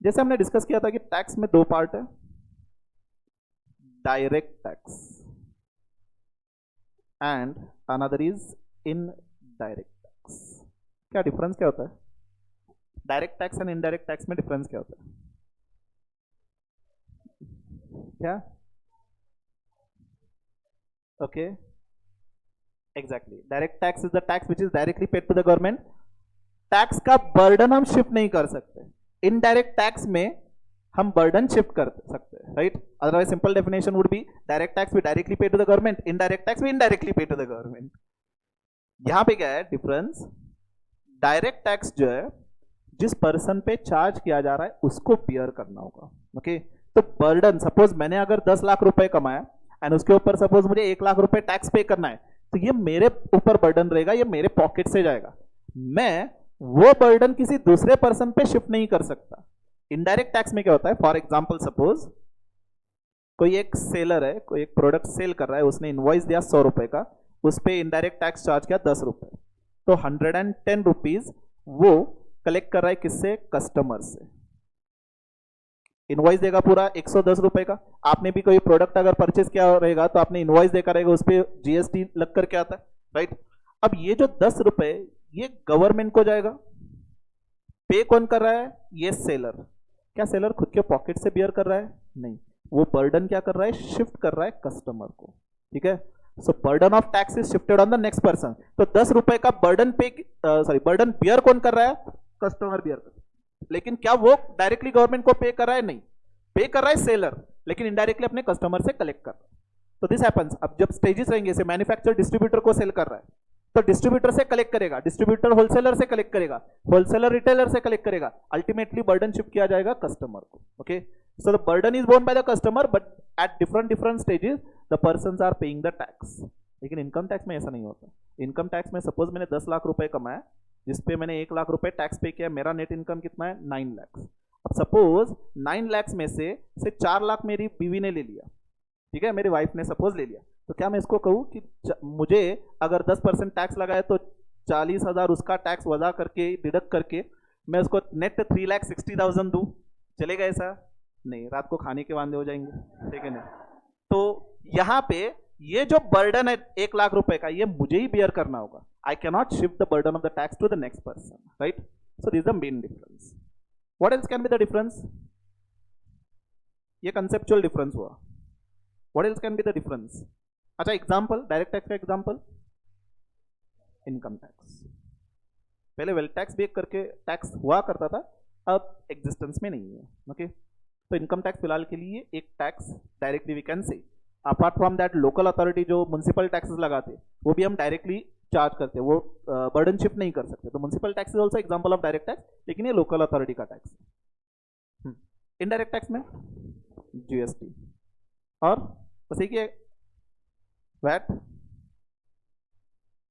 जैसे हमने डिस्कस किया था कि टैक्स में 2 पार्ट है, direct tax and another is indirect tax. क्या डिफरेंस क्या होता है direct tax and indirect tax में? डिफरेंस क्या होता है? क्या? Okay, exactly, direct tax is the tax which is directly paid to the government. Tax का बर्डन हम शिफ्ट नहीं कर सकते। इनडायरेक्ट टैक्स में हम बर्डन शिफ्ट कर सकते हैं, right. Otherwise simple definition would be direct tax we directly pay to the government, indirect tax we indirectly pay to the government. यहां पे क्या है डिफरेंस? डायरेक्ट टैक्स जो है जिस पर्सन पे चार्ज किया जा रहा है उसको बियर करना होगा, ओके। तो बर्डन, सपोज मैंने अगर 10 लाख रुपए कमाया एंड उसके ऊपर सपोज मुझे 1 लाख रुपए टैक्स पे करना है, तो ये मेरे ऊपर बर्डन रहेगा, ये मेरे पॉकेट से जाएगा। मैं वो बर्डन किसी दूसरे पर्सन पे शिफ्ट नहीं कर सकता। इनडायरेक्ट टैक्स में क्या होता है? फॉर एग्जांपल सपोज कोई एक सेलर है, कोई एक प्रोडक्ट सेल कर रहा है, उसने इनवॉइस दिया 100 रुपए का, उस पे इनडायरेक्ट टैक्स चार्ज किया 10 रुपए, तो 110 रुपीज वो कलेक्ट कर रहा है किससे? कस्टमर से। इनवॉइस देगा पूरा 110 रुपए का। आपने भी कोई प्रोडक्ट अगर परचेस किया रहेगा तो आपने इनवॉइस देखा रहेगा, उस पर जीएसटी लग करके आता है, राइट। अब ये जो 10 रुपए ये गवर्नमेंट को जाएगा। पे कौन कर रहा है? ये सेलर। क्या सेलर खुद के पॉकेट से बियर कर रहा है? नहीं, वो बर्डन क्या कर रहा है, शिफ्ट कर रहा है कस्टमर को, ठीक है। So burden of tax is shifted on the next person. तो 10 रुपए का बर्डन बर्डन बियर कौन कर रहा है, कस्टमर बियर कर रहा है। लेकिन क्या वो डायरेक्टली गवर्नमेंट को पे कर रहा है, नहीं, पे कर रहा है सेलर, लेकिन इनडायरेक्टली अपने कस्टमर से कलेक्ट कर रहा है। तो दिस हैपेंस। अब जब स्टेजेस रहेंगे, जैसे मैन्युफैक्चरर डिस्ट्रीब्यूटर को सेल कर रहा है, तो डिस्ट्रीब्यूटर से कलेक्ट करेगा, डिस्ट्रीब्यूटर होलसेलर से कलेक्ट करेगा, होलसेलर रिटेलर से कलेक्ट करेगा, अल्टीमेटली बर्डन शिफ्ट किया जाएगा कस्टमर को, okay. So the burden is borne by the customer, but at different stages the persons are paying the tax. लेकिन इनकम टैक्स में ऐसा नहीं होता। इनकम टैक्स में सपोज मैंने 10 लाख रुपए कमाया, जिसपे मैंने 1 लाख रुपए टैक्स पे किया, मेरा नेट इनकम कितना है, 9 लाख। अब सपोज 9 लाख में से 4 लाख मेरी बीवी ने ले लिया, ठीक है, मेरी वाइफ ने सपोज ले लिया, तो क्या मैं इसको कहूँ कि मुझे अगर 10% टैक्स लगाए तो 40,000 उसका टैक्स वजा करके, डिडक्ट करके मैं उसको नेट 3,60,000 दूं, चलेगा ऐसा? नहीं, रात को खाने के वांदे हो जाएंगे, ठीक है नहीं। तो यहाँ पे ये जो बर्डन है 1 लाख रुपए का, ये मुझे ही बियर करना होगा। I can not shift the burden of the tax to the next person, right? So this is the main difference. What else can be the difference? ये कंसेप्चुअल डिफरेंस हुआ। What else can be the difference? अच्छा, example, direct tax का example, income tax. पहले wealth tax भी एक करके tax हुआ करता था, अब एग्जिस्टेंस में नहीं है, ओके। तो इनकम टैक्स फिलहाल के लिए एक tax directly we can say. Apart from that local authority जो म्युनिसिपल टैक्सेस लगाते हैं, वो भी हम डायरेक्टली चार्ज करते हैं, वो बर्डन शिफ्ट नहीं कर सकते। तो municipal tax is also example of direct tax, लेकिन ये लोकल अथॉरिटी का टैक्स है। इनडायरेक्ट टैक्स में जीएसटी और बस एक ही वैट,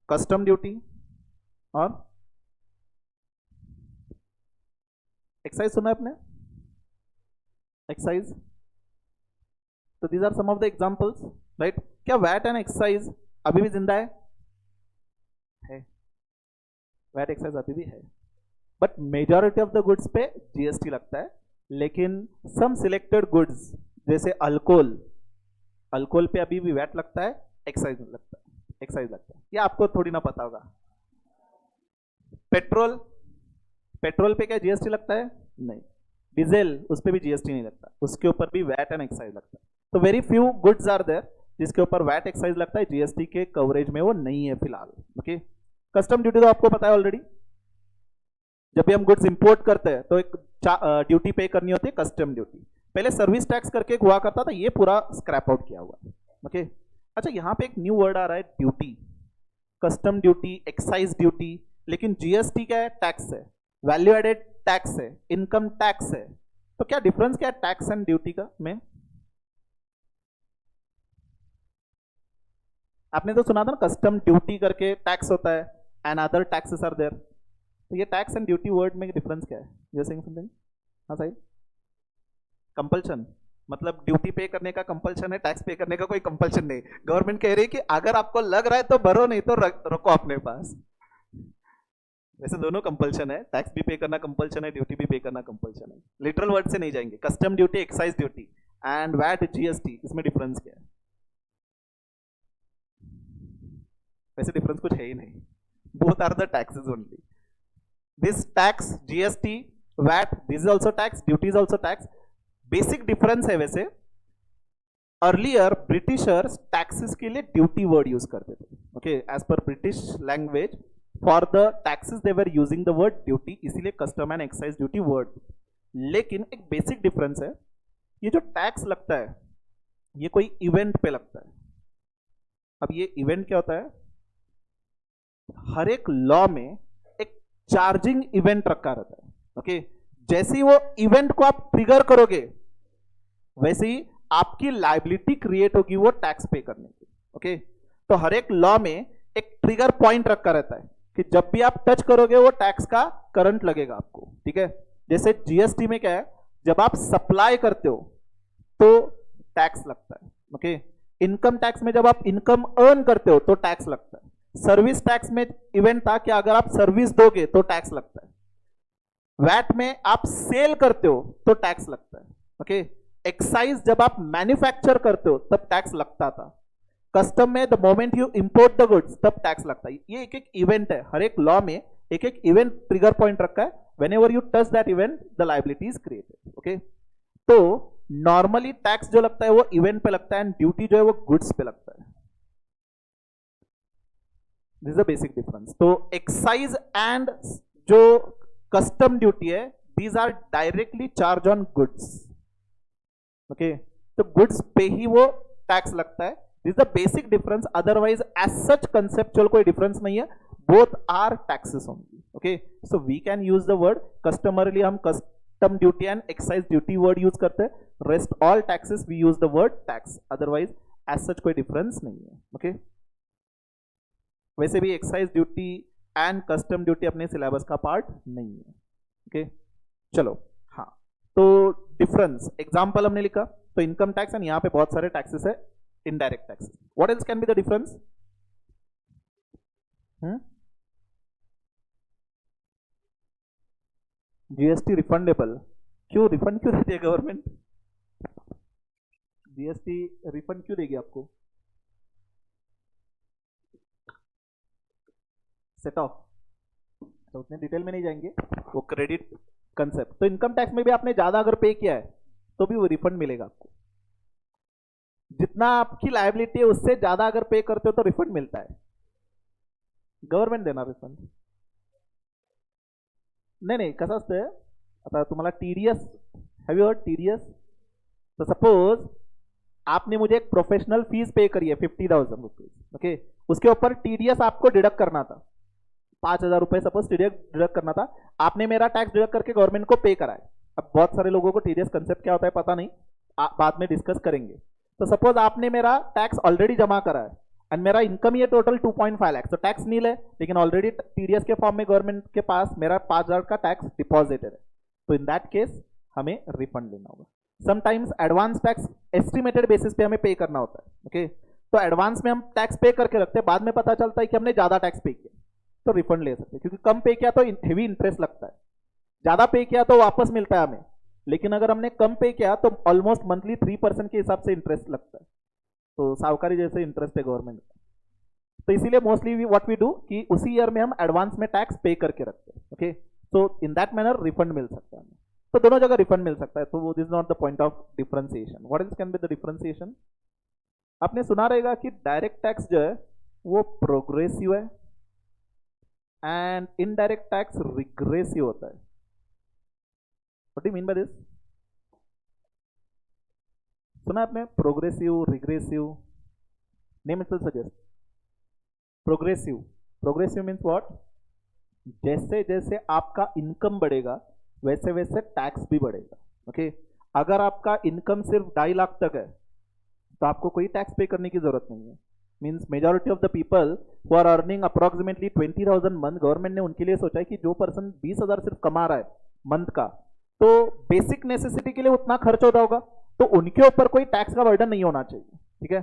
कस्टम ड्यूटी और एक्साइज। सुना है आपने एक्साइज? तो these are some of the examples, right? क्या वैट एंड एक्साइज अभी भी जिंदा है? वैट एक्साइज अभी भी है, but majority of the goods पे जीएसटी लगता है। लेकिन सम सिलेक्टेड गुड्स जैसे अल्कोहल पे अभी भी वैट लगता है, एक्साइज लगता है, ये आपको थोड़ी ना पता होगा। पेट्रोल पे क्या जीएसटी लगता है? नहीं। डीजल, उस पे भी जीएसटी नहीं लगता, उसके ऊपर भी वैट एंड एक्साइज लगता है। तो very few goods are there जिसके ऊपर वैट एक्साइज लगता है, जीएसटी के कवरेज में वो नहीं है फिलहाल, ओके। कस्टम ड्यूटी तो आपको पता है ऑलरेडी। जब भी हम गुड्स इंपोर्ट करते हैं तो एक ड्यूटी पे करनी होती है, कस्टम ड्यूटी। पहले सर्विस टैक्स करके हुआ करता था, ये पूरा स्क्रैप आउट किया हुआ है, ओके। अच्छा, यहां पे एक न्यू वर्ड आ रहा है, duty. Custom duty, excise duty, लेकिन जीएसटी क्या है? टैक्स है, वैल्यू एडेड टैक्स है, इनकम टैक्स है। तो क्या डिफरेंस क्या है टैक्स एंड ड्यूटी का में? आपने तो सुना था ना, कस्टम ड्यूटी करके टैक्स होता है and other taxes are there. तो ये टैक्स एंड ड्यूटी वर्ड में डिफरेंस क्या है? You are saying something? हाँ सही। कंपल्शन, मतलब ड्यूटी पे करने का कंपल्शन है, टैक्स पे करने का कोई कंपल्शन नहीं। गवर्नमेंट कह रही है कि अगर आपको लग रहा है तो भरो, नहीं तो रखो अपने पास। वैसे दोनों कंपल्शन है, टैक्स भी पे करना कंपल्शन है, ड्यूटी भी पे करना कंपल्शन है। लिटरल वर्ड से नहीं जाएंगे। Custom duty, excise duty and VAT, GST, इसमें डिफरेंस क्या है? वैसे डिफरेंस कुछ है ही नहीं, both are the taxes only. This tax, GST, VAT, this is also tax, duty is also tax. Basic difference है वैसे। अर्लियर ब्रिटिशर्स टैक्सेस के लिए ड्यूटी वर्ड यूज करते थे, okay. As per British language for the taxes they were using the word duty, इसीलिए custom and excise duty word. लेकिन एक basic difference है, ये जो टैक्स लगता है ये कोई इवेंट पे लगता है। अब ये इवेंट क्या होता है? हर एक लॉ में एक चार्जिंग इवेंट रखा रहता है, ओके। जैसे ही वो इवेंट को आप ट्रिगर करोगे, वैसे ही आपकी लायबिलिटी क्रिएट होगी वो टैक्स पे करने की, ओके। तो हर एक लॉ में एक ट्रिगर पॉइंट रखा रहता है कि जब भी आप टच करोगे वो टैक्स का करंट लगेगा आपको, ठीक है। जैसे जीएसटी में क्या है, जब आप सप्लाई करते हो तो टैक्स लगता है, ओके। इनकम टैक्स में जब आप इनकम अर्न करते हो तो टैक्स लगता है। सर्विस टैक्स में इवेंट था कि अगर आप सर्विस दोगे तो टैक्स लगता है। वैट में आप सेल करते हो तो टैक्स लगता है, ओके। एक्साइज जब आप मैन्युफैक्चर करते हो तब टैक्स लगता था। कस्टम में the moment you import the goods तब टैक्स लगता है। ये एक एक इवेंट है, हर एक लॉ में एक एक इवेंट ट्रिगर पॉइंट रखा है। Whenever you touch that event the liability is created, okay. तो नॉर्मली टैक्स जो लगता है वो इवेंट पे लगता है एंड ड्यूटी जो है वो गुड्स पे लगता है. This is the basic difference. तो एक्साइज एंड जो कस्टम ड्यूटी है, these are directly charge on goods. Okay, तो गुड्स पे ही वो टैक्स लगता है. This the basic difference. Otherwise as such conceptual कोई डिफरेंस नहीं है. Both are taxes only. Okay, so we can use the word customarily. हम custom duty and excise duty word use करते हैं. Rest all taxes we use the word tax. Otherwise as such कोई difference नहीं है. Okay, वैसे भी excise duty and custom duty अपने syllabus का पार्ट नहीं है. ओके, चलो. हाँ, तो डिफरेंस एग्जाम्पल हमने लिखा. तो इनकम टैक्स एंड यहाँ पे बहुत सारे टैक्सेस है, indirect taxes. What else can be the difference? GST refundable. क्यों रिफंड क्यों देती है गवर्नमेंट? जीएसटी रिफंड क्यों देगी आपको? Set of. तो उतने डिटेल में नहीं जाएंगे, वो क्रेडिट कंसेप्ट. तो इनकम टैक्स में भी आपने ज्यादा अगर पे किया है तो भी वो रिफंड मिलेगा आपको. जितना आपकी लायबिलिटी है उससे ज्यादा अगर पे करते हो तो रिफंड मिलता है. गव्हर्नमेंट देणार रिफंड. नाही नाही, कसं असतं आता तुम्हाला TDS, have you heard TDS? तो सपोज आपने मुझे एक प्रोफेशनल फीस पे करी है 50,000 रुपीज. ओके, उसके ऊपर टीडीएस आपको डिडक्ट करना था 5,000 रुपए. सपोज टीडीएस डिडक्ट करना था, आपने मेरा टैक्स डिडक्ट करके गवर्नमेंट को पे करा है. अब बहुत सारे लोगों को टीडीएस कंसेप्ट क्या होता है पता नहीं, बाद में डिस्कस करेंगे. तो सपोज आपने मेरा टैक्स ऑलरेडी जमा करा है एंड मेरा इनकम ये टोटल 2.5 लाख. तो टैक्स नील है, लेकिन ऑलरेडी टीडीएस के फॉर्म में गवर्नमेंट के पास मेरा 5,000 का टैक्स डिपॉजिटेड है. तो इन दैट केस हमें रिफंड लेना होगा. Sometimes advance tax estimated basis पे हमें पे करना होता है. ओके, तो एडवांस में हम टैक्स पे करके रखते हैं, बाद में पता चलता है कि हमने ज्यादा टैक्स पे किया तो रिफंड ले सकते हैं. क्योंकि कम पे किया तो हेवी इंटरेस्ट लगता है, ज्यादा पे किया तो वापस मिलता है हमें. लेकिन अगर हमने कम पे किया तो ऑलमोस्ट मंथली 3% के हिसाब से इंटरेस्ट लगता है. तो सावकारी जैसे इंटरेस्ट है गवर्नमेंट का. तो इसीलिए मोस्टली व्हाट वी डू कि उसी ईयर में हम एडवांस में टैक्स पे करके रखते हैं. ओके, तो इन दैट मैनर रिफंड मिल सकता है. तो दोनों जगह रिफंड मिल सकता है. तो this is not the point of differentiation. What is can be the differentiation? आपने सुना रहेगा कि डायरेक्ट टैक्स जो है वो प्रोग्रेसिव है एंड इनडायरेक्ट टैक्स रिग्रेसिव होता है. What do you mean by this? सुना आपने progressive, regressive? Name it will suggest. Progressive. Progressive means what? जैसे जैसे आपका इनकम बढ़ेगा वैसे वैसे टैक्स भी बढ़ेगा. ओके, अगर आपका इनकम सिर्फ 2.5 लाख तक है तो आपको कोई टैक्स पे करने की जरूरत नहीं है. Means majority of the people who are earning approximately 20,000 month, government ने उनके लिए सोचा है कि जो पर्सन 20,000 सिर्फ कमा रहा है मंथ का, तो बेसिक नेसेसिटी के लिए उतना खर्च होता होगा, तो उनके ऊपर कोई टैक्स का बर्डन नहीं होना चाहिए. ठीक है,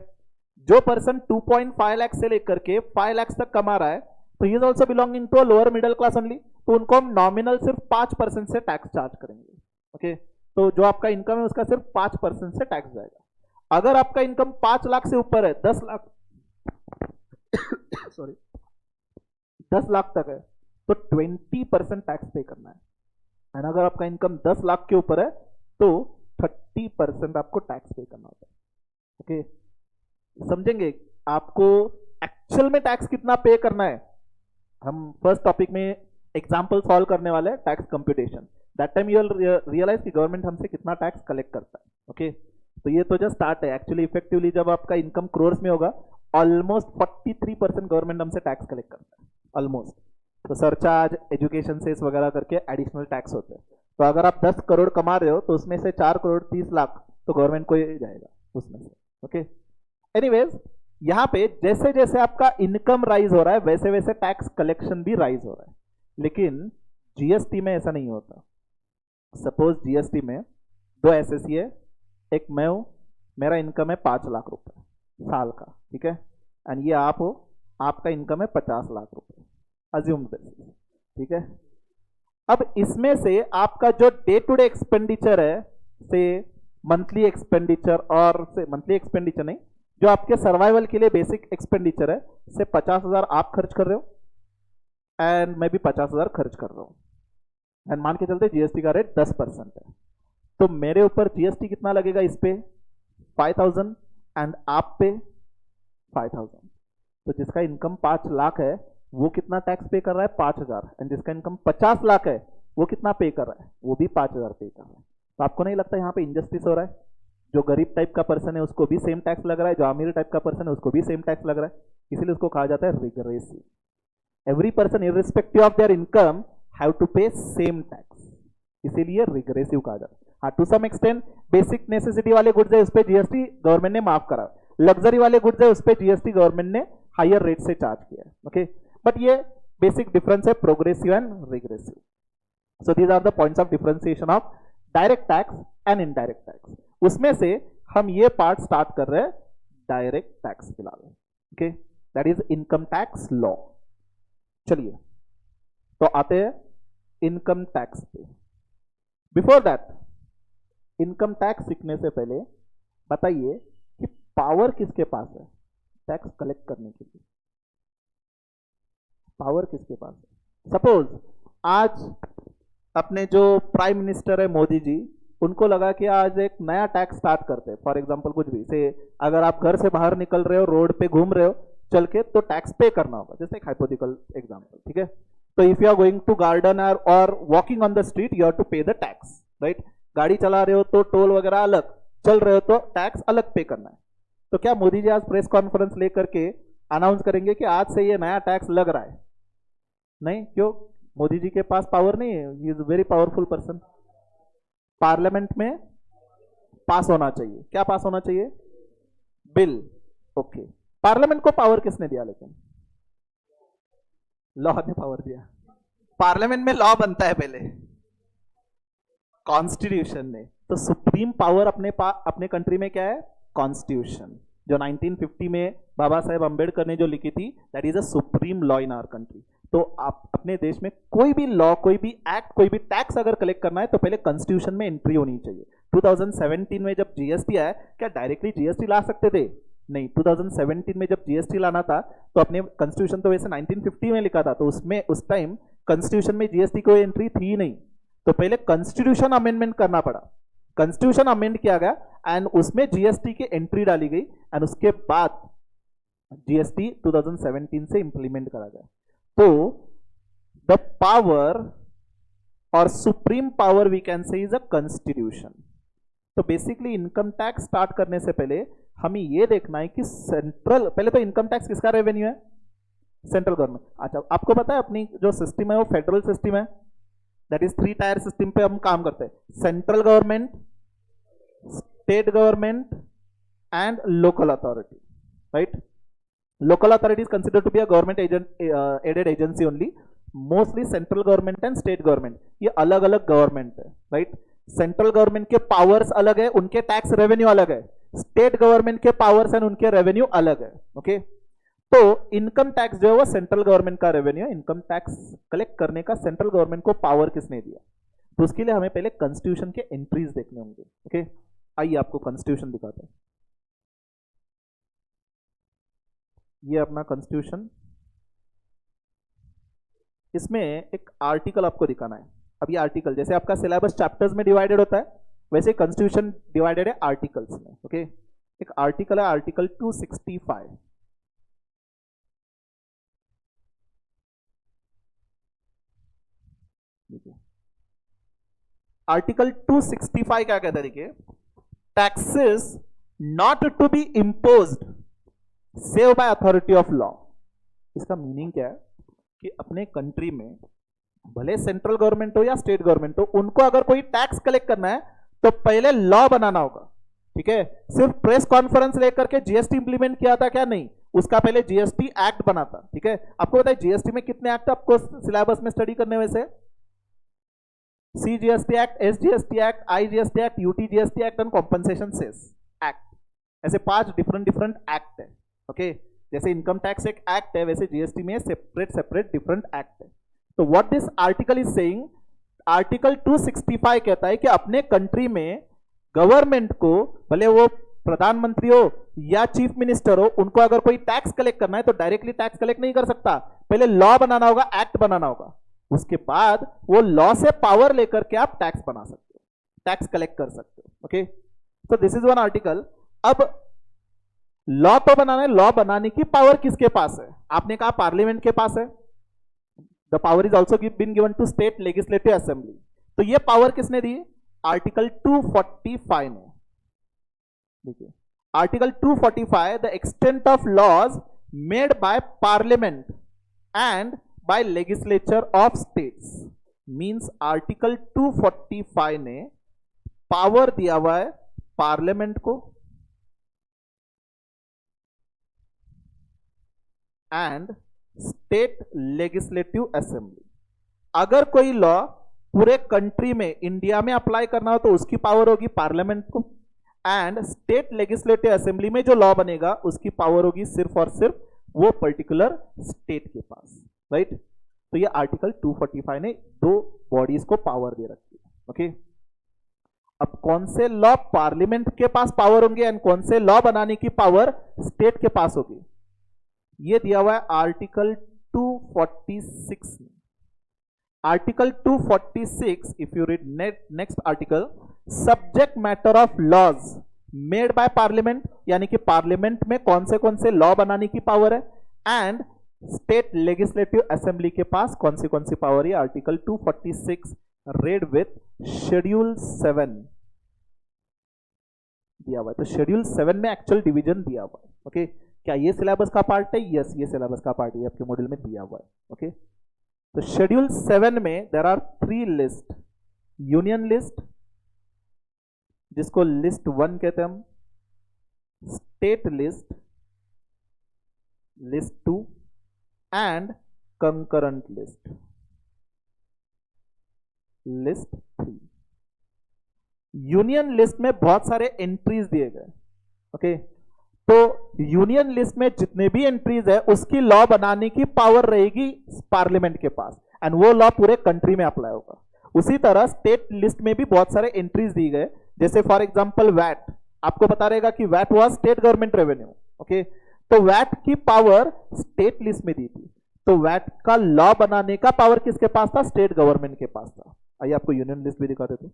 जो पर्सन 2.5 लाख से लेकर के 5 लाख तक कमा रहा है तो he is also belonging to a lower middle class only, तो उनको हम नॉमिनल सिर्फ 5% से टैक्स चार्ज करेंगे. ओके, तो जो आपका इनकम है उसका सिर्फ 5% से टैक्स जाएगा. अगर आपका इनकम 5 लाख से ऊपर है, 10 लाख सॉरी 10 लाख तक है तो 20% टैक्स पे करना है. एंड अगर आपका इनकम 10 लाख के ऊपर है तो 30% आपको टैक्स पे करना होता है. ओके, समझेंगे आपको एक्चुअल में टैक्स कितना पे करना है. हम फर्स्ट टॉपिक में एग्जांपल सॉल्व करने वाले हैं tax computation. That time you will realize कि गवर्नमेंट हमसे कितना टैक्स कलेक्ट करता है. ओके, तो ये तो जस्ट स्टार्ट है. एक्चुअली इफेक्टिवली जब आपका इनकम क्रोर्स में होगा ऑलमोस्ट 43% गवर्नमेंट हमसे टैक्स कलेक्ट करता है ऑलमोस्ट. तो सरचार्ज, एजुकेशन सेस वगैरह करके एडिशनल टैक्स होते हैं. तो अगर आप 10 करोड़ कमा रहे हो तो उसमें से 4 करोड़ 30 लाख तो गवर्नमेंट को ही जाएगा उसमें से. ओके, एनीवेज यहां पे जैसे जैसे आपका इनकम राइज हो रहा है वैसे वैसे टैक्स कलेक्शन भी राइज हो रहा है. लेकिन जीएसटी में ऐसा नहीं होता. सपोज जीएसटी में 2 एसएससी है, एक मैं हूं, मेरा इनकम है 5 लाख रुपए साल का. ठीक है, एंड ये आप हो, आपका इनकम है 50 लाख रुपए अज्यूम बेसिस. ठीक है, अब इसमें से आपका जो डे टू डे एक्सपेंडिचर है, से मंथली एक्सपेंडिचर, और से मंथली एक्सपेंडिचर नहीं, जो आपके सर्वाइवल के लिए बेसिक एक्सपेंडिचर है, से 50,000 आप खर्च कर रहे हो एंड मैं भी 50,000 खर्च कर रहा हूं. एंड मान के चलते जीएसटी का रेट 10% है. तो मेरे ऊपर जीएसटी कितना लगेगा इस पे 5000 एंड आप पे 5000। तो जिसका इनकम 5 लाख है वो कितना टैक्स पे कर रहा है 5000, एंड जिसका इनकम 50 लाख है वो कितना पे कर रहा है, वो भी 5000 पे कर रहा है। तो आपको नहीं लगता यहाँ पे इनजस्टिस हो रहा है? जो गरीब टाइप का पर्सन है उसको भी सेम टैक्स लग रहा है, जो अमीर टाइप का पर्सन है उसको भी सेम टैक्स लग रहा है, इसीलिए उसको कहा जाता है regressive. Every person irrespective of their income have to pay same tax, इसीलिए रिग्रेसिव कहा जाता है। हाँ, to some extent basic necessity वाले गुड्स है उस पर जीएसटी गवर्नमेंट ने माफ करा, लग्जरी वाले गुड्स है उस पर जीएसटी गवर्नमेंट ने हायर रेट से चार्ज किया है। ओके, बट ये बेसिक डिफरेंस है progressive and regressive. So these are the points of differentiation of direct tax and indirect tax. उसमें से हम ये पार्ट स्टार्ट कर रहे हैं डायरेक्ट टैक्स फिलहाल। Okay, that is income tax law. चलिए तो आते हैं इनकम टैक्स पे। बिफोर दैट, इनकम टैक्स सीखने से पहले बताइए कि पावर किसके पास है टैक्स कलेक्ट करने के लिए? पावर किसके पास है? सपोज आज अपने जो प्राइम मिनिस्टर है मोदी जी, उनको लगा कि आज एक नया टैक्स स्टार्ट करते हैं। फॉर एग्जांपल कुछ भी से, अगर आप घर से बाहर निकल रहे हो, रोड पे घूम रहे हो चल के, तो टैक्स पे करना होगा, जैसे एक हाइपोथेटिकल एग्जांपल, ठीक है? तो if you are going to garden और walking on the street, you have to pay the tax, right? गाड़ी चला रहे हो तो टोल वगैरह अलग, चल रहे हो तो टैक्स अलग पे करना है। तो क्या मोदी जी आज प्रेस कॉन्फ्रेंस लेकर के अनाउंस करेंगे कि आज से ये नया टैक्स लग रहा है? नहीं। क्यों? मोदी जी के पास पावर नहीं है, he is very powerful person. Parliament में पास होना चाहिए। क्या पास होना चाहिए? बिल। ओके, पार्लियामेंट को पावर किसने दिया? लेकिन लॉ ने पावर दिया। पार्लियामेंट में लॉ बनता है पहले कॉन्स्टिट्यूशन ने। तो सुप्रीम पावर अपने कंट्री में क्या है? कॉन्स्टिट्यूशन, जो 1950 में बाबा साहेब अंबेडकर ने जो लिखी थी, that is a supreme law in our country. तो आप अपने देश में कोई भी लॉ, कोई भी एक्ट, कोई भी टैक्स अगर कलेक्ट करना है तो पहले कॉन्स्टिट्यूशन में एंट्री होनी चाहिए। 2017 में जब जीएसटी आया, क्या डायरेक्टली जीएसटी ला सकते थे? नहीं। 2017 में जब जीएसटी लाना था तो अपने कॉन्स्टिट्यूशन तो वैसे 1950 में लिखा था, तो उसमें उस टाइम कॉन्स्टिट्यूशन में जीएसटी कोई एंट्री थी नहीं, तो पहले कॉन्स्टिट्यूशन अमेंडमेंट करना पड़ा। कॉन्स्टिट्यूशन अमेंड किया गया एंड उसमें जीएसटी की एंट्री डाली गई एंड उसके बाद जीएसटी 2017 से इंप्लीमेंट करा गया। तो द पावर और supreme power we can say is a constitution. तो बेसिकली इनकम टैक्स स्टार्ट करने से पहले हमें यह देखना है कि सेंट्रल, पहले तो इनकम टैक्स किसका रेवेन्यू है? Central government. अच्छा, आपको पता है अपनी जो सिस्टम है वो फेडरल सिस्टम है, दैट इज 3 टायर सिस्टम पे हम काम करते हैं। Central government, state government and local authority, right? Local authority is considered to be a government aided agency only. Mostly central government and state government, ये अलग अलग government है, राइट? सेंट्रल गवर्नमेंट के पावर्स अलग है, उनके टैक्स रेवेन्यू अलग है। स्टेट गवर्नमेंट के पावर्स एंड उनके रेवेन्यू अलग है। ओके, तो इनकम टैक्स जो है वो सेंट्रल गवर्नमेंट का रेवेन्यू है। इनकम टैक्स कलेक्ट करने का सेंट्रल गवर्नमेंट को पावर किसने दिया? तो उसके लिए हमें पहले कॉन्स्टिट्यूशन के एंट्रीज देखने होंगे। ओके, आइए आपको कॉन्स्टिट्यूशन दिखाते हैं। ये अपना कॉन्स्टिट्यूशन, इसमें एक आर्टिकल आपको दिखाना है। अब ये आर्टिकल, जैसे आपका सिलेबस चैप्टर्स में डिवाइडेड होता है, वैसे कॉन्स्टिट्यूशन डिवाइडेड है आर्टिकल्स में। ओके, एक आर्टिकल है आर्टिकल 265। आर्टिकल 265 क्या कहता है? देखिए, taxes not to be imposed save by authority of law. इसका मीनिंग क्या है कि अपने कंट्री में भले सेंट्रल गवर्नमेंट हो या स्टेट गवर्नमेंट हो, उनको अगर कोई टैक्स कलेक्ट करना है तो पहले लॉ बनाना होगा। ठीक है, सिर्फ प्रेस कॉन्फ्रेंस लेकर के जीएसटी इंप्लीमेंट किया था क्या? नहीं, उसका पहले जीएसटी एक्ट बना था। ठीक है, आपको बताइए जीएसटी में कितने एक्ट आपको सिलेबस में स्टडी करने वैसे? CGST act, SGST act, IGST act, UTGST act and compensation cess act, ऐसे 5 डिफरेंट एक्ट है। ओके, जैसे इनकम टैक्स एक एक्ट है, वैसे जीएसटी में सेपरेट डिफरेंट एक्ट है। तो what this article is saying, article 265 कहता है कि अपने कंट्री में गवर्नमेंट को, भले वो प्रधानमंत्री हो या चीफ मिनिस्टर हो, उनको अगर कोई टैक्स कलेक्ट करना है तो डायरेक्टली टैक्स कलेक्ट नहीं कर सकता, पहले लॉ बनाना होगा, एक्ट बनाना होगा, उसके बाद वो लॉ से पावर लेकर के आप टैक्स बना सकते हो। टैक्स कलेक्ट कर सकते हो। ओके, तो दिस इज वन आर्टिकल। अब लॉ तो बनाना है, लॉ बनाने की पावर किसके पास है? आपने कहा पार्लियामेंट के पास है। The power is also been given to state legislative assembly. तो ये पावर किसने दी? आर्टिकल 245 ने। देखिए article 245, the extent of laws made by parliament and by legislature of states, means article 245 ने पावर दिया हुआ है पार्लियामेंट को एंड स्टेट लेजिस्लेटिव असेंबली। अगर कोई लॉ पूरे कंट्री में, इंडिया में अप्लाई करना हो तो उसकी पावर होगी पार्लियामेंट को, एंड स्टेट लेजिस्लेटिव असेंबली में जो लॉ बनेगा उसकी पावर होगी सिर्फ और सिर्फ वो पर्टिकुलर स्टेट के पास, राइट। तो ये आर्टिकल 245 ने दो बॉडीज को पावर दे रखी है। ओके, अब कौन से लॉ पार्लियामेंट के पास पावर होंगे एंड कौन से लॉ बनाने की पावर स्टेट के पास होगी, ये दिया हुआ है आर्टिकल 246 में। Article 246, if you read next article, subject matter of laws made by parliament, यानी कि पार्लियामेंट में कौन से लॉ बनाने की पावर है, एंड स्टेट लेजिस्लेटिव असेंबली के पास कौन सी पावर है। आर्टिकल 246 रेड विथ शेड्यूल 7 दिया हुआ है। तो शेड्यूल 7 में एक्चुअल डिवीजन दिया हुआ है। ओके, क्या ये सिलेबस का पार्ट है? यस, ये सिलेबस का पार्ट है, आपके मॉड्यूल में दिया हुआ है। ओके, तो शेड्यूल 7 में there are 3 list, union list जिसको लिस्ट 1 कहते हैं हम, state list, list 2 and concurrent list, list 3। Union list में बहुत सारे एंट्रीज दिए गए। ओके, तो यूनियन लिस्ट में जितने भी एंट्रीज है उसकी लॉ बनाने की पावर रहेगी पार्लियामेंट के पास, एंड वो लॉ पूरे कंट्री में अप्लाई होगा। उसी तरह स्टेट लिस्ट में भी बहुत सारे एंट्रीज दी गए, जैसे फॉर एग्जांपल वैट, आपको पता रहेगा कि VAT was state government revenue. Okay, तो वैट की पावर स्टेट लिस्ट में दी थी, तो वैट का लॉ बनाने का पावर किसके पास था? स्टेट गवर्नमेंट के पास था। आइए आपको यूनियन लिस्ट भी दिखा देते हैं।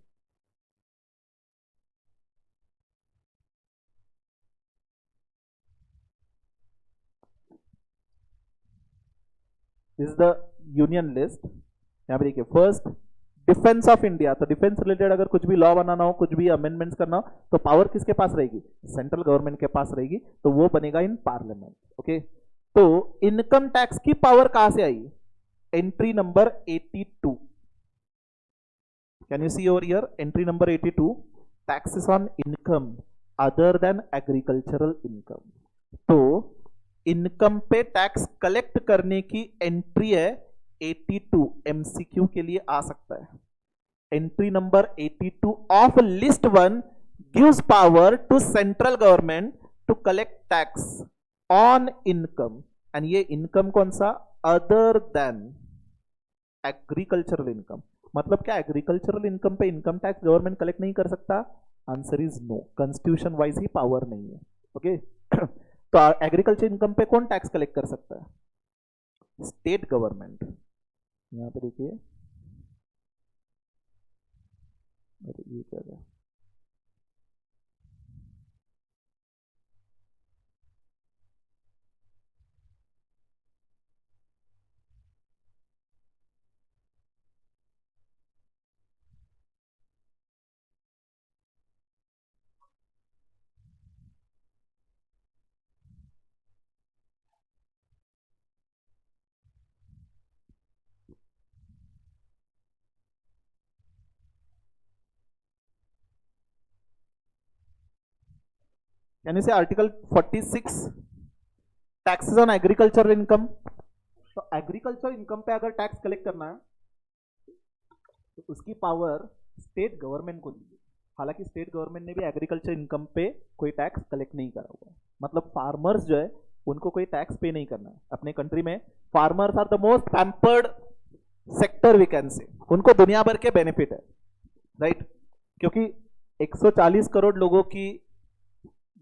This is the union list. यहां पे देखिए, फर्स्ट डिफेंस ऑफ इंडिया, तो डिफेंस रिलेटेड अगर कुछ भी लॉ बनाना हो, कुछ भी अमेंडमेंट्स करना हो, तो पावर किसके पास रहेगी? सेंट्रल गवर्नमेंट के पास रहेगी, तो वो बनेगा इन पार्लियामेंट। ओके, तो इनकम टैक्स की पावर कहां से आई? Entry number 82। Can you see over here, entry number 82, taxes on income other than agricultural income. तो इनकम पे टैक्स कलेक्ट करने की एंट्री है 82, एमसीक्यू के लिए आ सकता है। Entry number 82 of list 1 gives power to central government to collect tax on income, and ये इनकम कौन सा? Other than agricultural income. मतलब क्या एग्रीकल्चरल इनकम पे इनकम टैक्स गवर्नमेंट कलेक्ट नहीं कर सकता? Answer is no, constitution wise ही पावर नहीं है। ओके, तो एग्रीकल्चर इनकम पे कौन टैक्स कलेक्ट कर सकता है? State government. यहां पे देखिए, ये क्या है, यानी से article 46 taxes on agriculture income. तो एग्रीकल्चर इनकम पे अगर टैक्स कलेक्ट करना है तो उसकी पावर स्टेट गवर्नमेंट को दी है। हालांकि स्टेट गवर्नमेंट ने भी एग्रीकल्चर इनकम पे कोई टैक्स कलेक्ट नहीं करा हुआ है, मतलब फार्मर्स जो है उनको कोई टैक्स पे नहीं करना है। अपने कंट्री में farmers are the most pampered sector we can say, उनको दुनिया भर के बेनिफिट है, राइट, क्योंकि 140 करोड़ लोगों की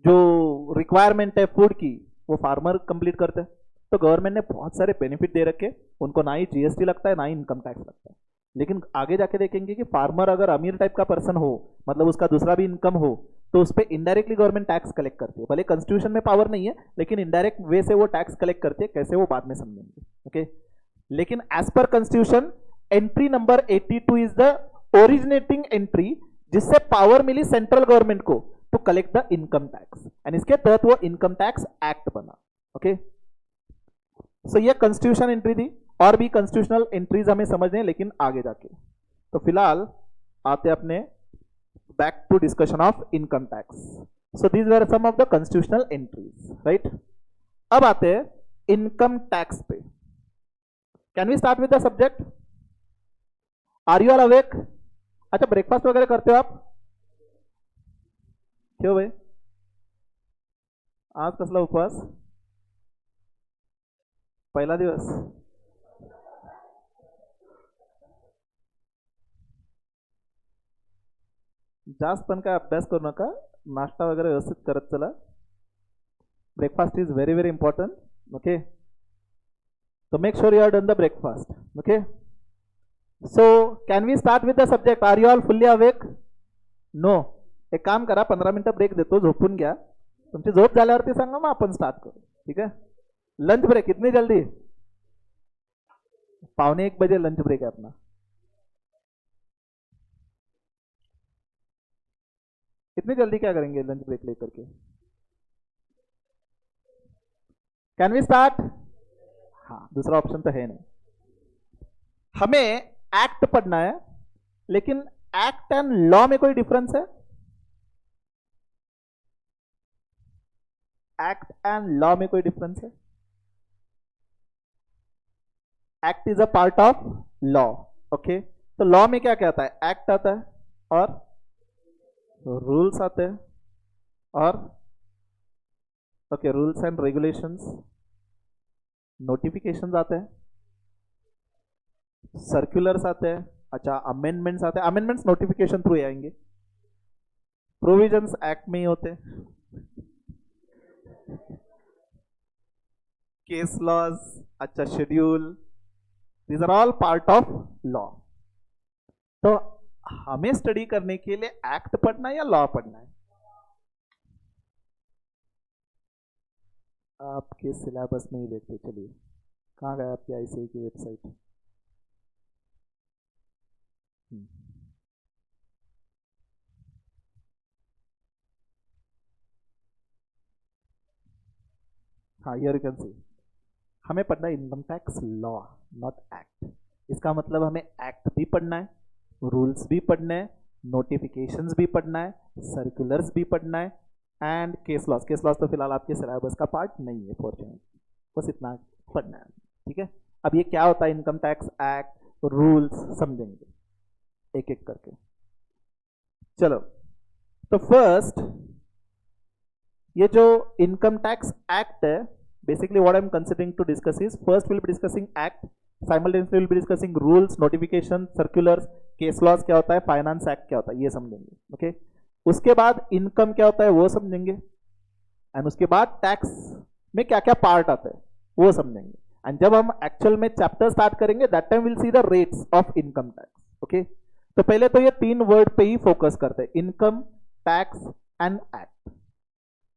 जो रिक्वायरमेंट है फूड की वो फार्मर कंप्लीट करते हैं। तो गवर्नमेंट ने बहुत सारे बेनिफिट दे रखे, उनको ना ही जीएसटी लगता है ना ही इनकम टैक्स लगता है। लेकिन आगे जाके देखेंगे कि फार्मर अगर अमीर टाइप का पर्सन हो मतलब उसका दूसरा भी इनकम हो, तो उस पर इनडायरेक्टली गवर्नमेंट टैक्स कलेक्ट करती है। भले कॉन्स्टिट्यूशन में पावर नहीं है, लेकिन इनडायरेक्ट वे से वो टैक्स कलेक्ट करती है। कैसे, वो बाद में समझेंगे। ओके, लेकिन as per constitution entry number 82 is the originating entry, जिससे पावर मिली सेंट्रल गवर्नमेंट को to collect the income tax, and इसके तहत वो इनकम टैक्स एक्ट बना। ओके, सो ये कॉन्स्टिट्यूशन एंट्री थी। और भी कॉन्स्टिट्यूशनल एंट्रीज हमें समझने हैं, लेकिन आगे जाके। तो फिलहाल आते अपने back to discussion of income tax. So these were some of the constitutional entries, right. अब आते हैं इनकम टैक्स पे। Can we start with the subject? Are you all awake? अच्छा, ब्रेकफास्ट वगैरह करते हो आप? क्यों भाई, आज कसला उपवास? पहिला दिवस? जास्त पण काय अभ्यास करू नका, नाश्ता वगैरे व्यवस्थित करत चला. Breakfast is very very important. Okay, so make sure you are done the breakfast. Okay, so can we start with the subject? Are you all fully awake? No. एक काम करा, 15 मिनिटं ब्रेक देतो, झोपून घ्या. तुमची झोप झाल्यावरती सांगा, मग आपण स्टार्ट करू. ठीक है? लंच ब्रेक इतनी जल्दी? 12:45 लंच ब्रेक है अपना. इतनी जल्दी क्या करेंगे लंच ब्रेक लेकर के? Can we start? हाँ, दूसरा ऑप्शन तो है नहीं. हमें एक्ट पढ़ना है, लेकिन एक्ट एंड लॉ में कोई डिफरेंस है? एक्ट एंड लॉ में कोई डिफरेंस है? Act is a part of law. Okay, तो लॉ में क्या क्या आता है? एक्ट आता है, और रूल्स आते हैं, और okay, rules and regulations, notifications आते हैं, सर्कुलर्स आते हैं, अच्छा अमेंडमेंट्स आते हैं. अमेंडमेंट्स नोटिफिकेशन थ्रू आएंगे. प्रोविजंस एक्ट में ही होते हैं. केस लॉज, अच्छा schedule, these are all part of law. तो हमें स्टडी करने के लिए एक्ट पढ़ना है या लॉ पढ़ना है? आपके सिलेबस में ही देखते. चलिए, कहाँ गए आपकी आईसीआई की वेबसाइट? हाँ, हियर यू कैन सी. हमें पढ़ना है income tax law, not act. इसका मतलब हमें एक्ट भी पढ़ना है, रूल्स भी पढ़ना है, नोटिफिकेशंस भी पढ़ना है, सर्कुलर्स भी पढ़ना है, and case laws. Case laws तो फिलहाल आपके सिलेबस का पार्ट नहीं है, फॉर्चुनेटली. बस इतना पढ़ना है. ठीक है, अब ये क्या होता है इनकम टैक्स एक्ट, रूल्स समझेंगे एक एक करके. चलो, तो फर्स्ट ये जो इनकम टैक्स एक्ट है, basically what I am considering to discuss is, first will be discussing act, simultaneously will be discussing rules, notification, circulars, case laws क्या होता है, फाइनेंस एक्ट क्या होता है, ये समझेंगे. ओके, उसके बाद इनकम क्या होता है वो समझेंगे, एंड उसके बाद टैक्स में क्या क्या पार्ट आता है वो समझेंगे. एंड जब हम एक्चुअल में चैप्टर स्टार्ट करेंगे, that time will see the rates of income tax. Okay, तो पहले तो ये तीन वर्ड पे ही फोकस करते हैं, इनकम टैक्स एंड एक्ट.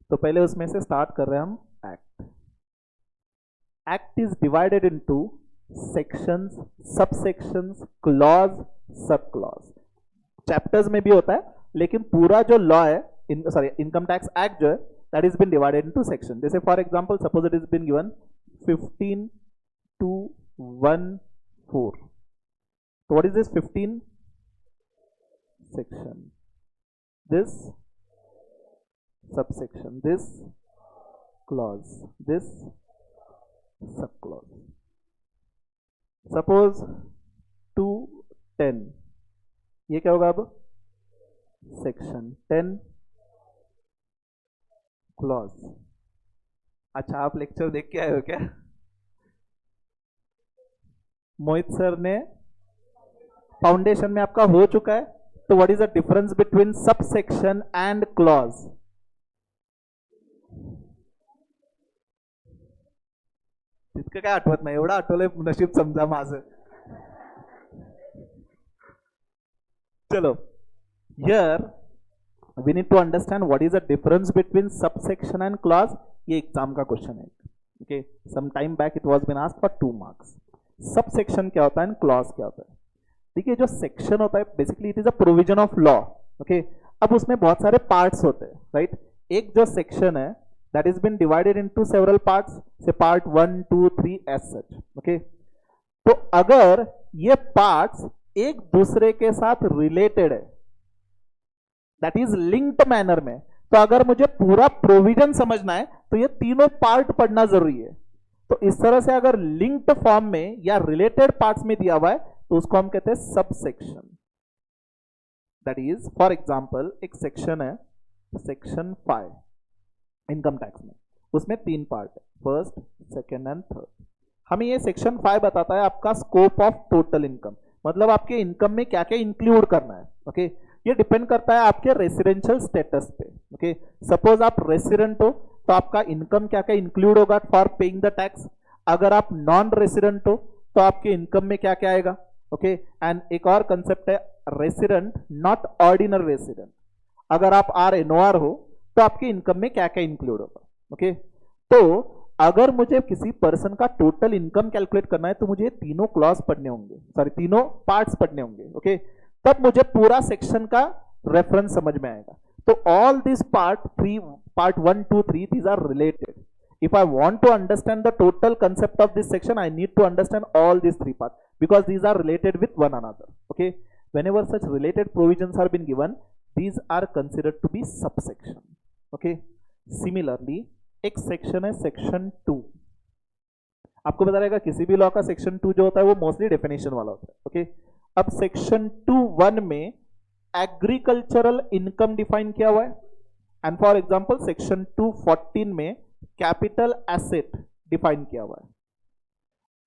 तो पहले उसमें से स्टार्ट कर रहे हैं हम act. Act is divided into sections, subsections, clause, sub clause. Chapters में भी होता है, लेकिन पूरा जो लॉ है, इनकम टैक्स एक्ट जो है, that is been divided into section. जैसे for example, suppose it is been given 15(2)(1)(4). So what is this 15? Section. This subsection. This clause. This subclause. Suppose 2(10). ये क्या होगा अब? Section 10 clause. अच्छा, आप लेक्चर देख के आए हो क्या? मोहित सर ने फाउंडेशन में आपका हो चुका है. तो what is the difference between sub section and clause? तितकं काय आठवत नाही, एवढं आठवलंय नशीब समजा माझं. चलो, Here we need to understand what is the difference between subsection and clause. ये एग्जाम का क्वेश्चन है. Okay, some time back it was been asked for 2 marks. Subsection क्या होता है and clause क्या होता है? देखिए जो सेक्शन होता है basically it is a provision of law. Okay, अब उसमें बहुत सारे पार्ट्स होते हैं, राइट? एक जो सेक्शन है that is been divided into several parts, say part 1 2 3 as such. Okay, तो अगर ये पार्ट्स एक दूसरे के साथ रिलेटेड है, दैट इज लिंक्ड मैनर में, तो अगर मुझे पूरा प्रोविजन समझना है तो ये तीनों पार्ट पढ़ना जरूरी है. तो इस तरह से अगर लिंक्ड फॉर्म में या रिलेटेड पार्ट्स में दिया हुआ है तो उसको हम कहते हैं subsection. That is for example एक सेक्शन है सेक्शन 5 इनकम टैक्स में, उसमें 3 पार्ट है, फर्स्ट सेकेंड एंड थर्ड. हमें ये सेक्शन 5 बताता है आपका स्कोप ऑफ टोटल इनकम, मतलब आपके इनकम में क्या क्या इंक्लूड करना है. ओके, ये डिपेंड करता है आपके रेसिडेंशियल स्टेटस पे. ओके, सपोज आप रेसिडेंट हो तो आपका इनकम क्या क्या इंक्लूड होगा फॉर पेइंग द टैक्स. अगर आप नॉन रेसिडेंट हो तो आपके इनकम में क्या क्या आएगा. ओके, एंड एक और कंसेप्ट है रेसिडेंट नॉट ऑर्डिनरी रेसिडेंट. अगर आप RNOR हो तो आपके इनकम में क्या क्या इंक्लूड होगा. ओके, तो अगर मुझे किसी पर्सन का टोटल इनकम कैलकुलेट करना है तो मुझे तीनों क्लॉज पढ़ने होंगे, सॉरी तीनों पार्ट्स पढ़ने होंगे. ओके, तब मुझे पूरा सेक्शन का रेफरेंस समझ में आएगा. तो all this part 1 2 3 these are related. If I want to understand the total concept of this section, I need to understand all these 3 parts because these are related with one another. Okay, whenever such related provisions are been given, these are considered to be subsection. Okay, similarly एक section है section 2. आपको पता रहेगा किसी भी law का section 2 जो होता है वो मोस्टली डेफिनेशन वाला होता है. ओके, अब सेक्शन 2(1) में एग्रीकल्चरल इनकम डिफाइन किया हुआ है, एंड फॉर एग्जांपल सेक्शन 2(14) में कैपिटल एसेट डिफाइन किया हुआ है.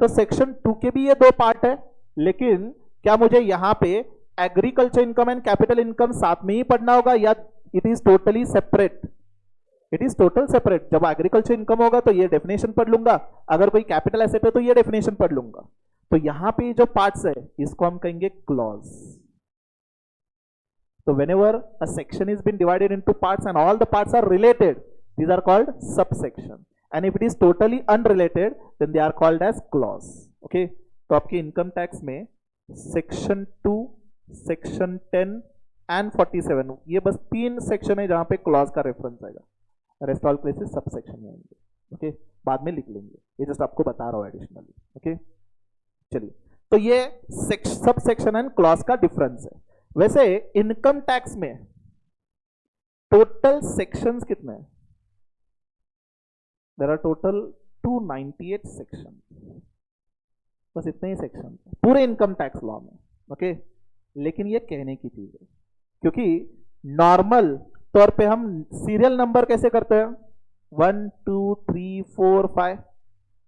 तो सेक्शन 2 के भी ये 2 पार्ट है, लेकिन क्या मुझे यहां पे agriculture income and capital income साथ में ही पढ़ना होगा या it is totally separate? It is total separate. जब एग्रीकल्चर इनकम होगा तो ये डेफिनेशन पढ़ लूंगा, अगर कोई कैपिटल एसेट है तो ये डेफिनेशन पढ़ लूंगा. तो यहां पे जो पार्ट्स है इसको हम कहेंगे क्लॉज. तो whenever a section is been divided into parts and all the parts are related, these are called subsection, and if it is totally unrelated then they are called as clause. Okay, तो आपके income tax में section 2, section 10 and 47 ये बस 3 section है जहां पे clause का reference आएगा. रेस्ट ऑल प्लेसेस सबसेक्शन में आएंगे. ओके, बाद में लिख लेंगे, ये जस्ट आपको बता रहा हूं एडिशनली. ओके, चलिए, तो ये सबसेक्शन एंड क्लॉज का डिफरेंस है. वैसे इनकम टैक्स में टोटल सेक्शंस कितने हैं? There are total 298 section. बस इतने ही सेक्शन पूरे इनकम टैक्स लॉ में. ओके, लेकिन ये कहने की चीज है क्योंकि नॉर्मल तौर पे हम सीरियल नंबर कैसे करते हैं 1 2 3 4 5,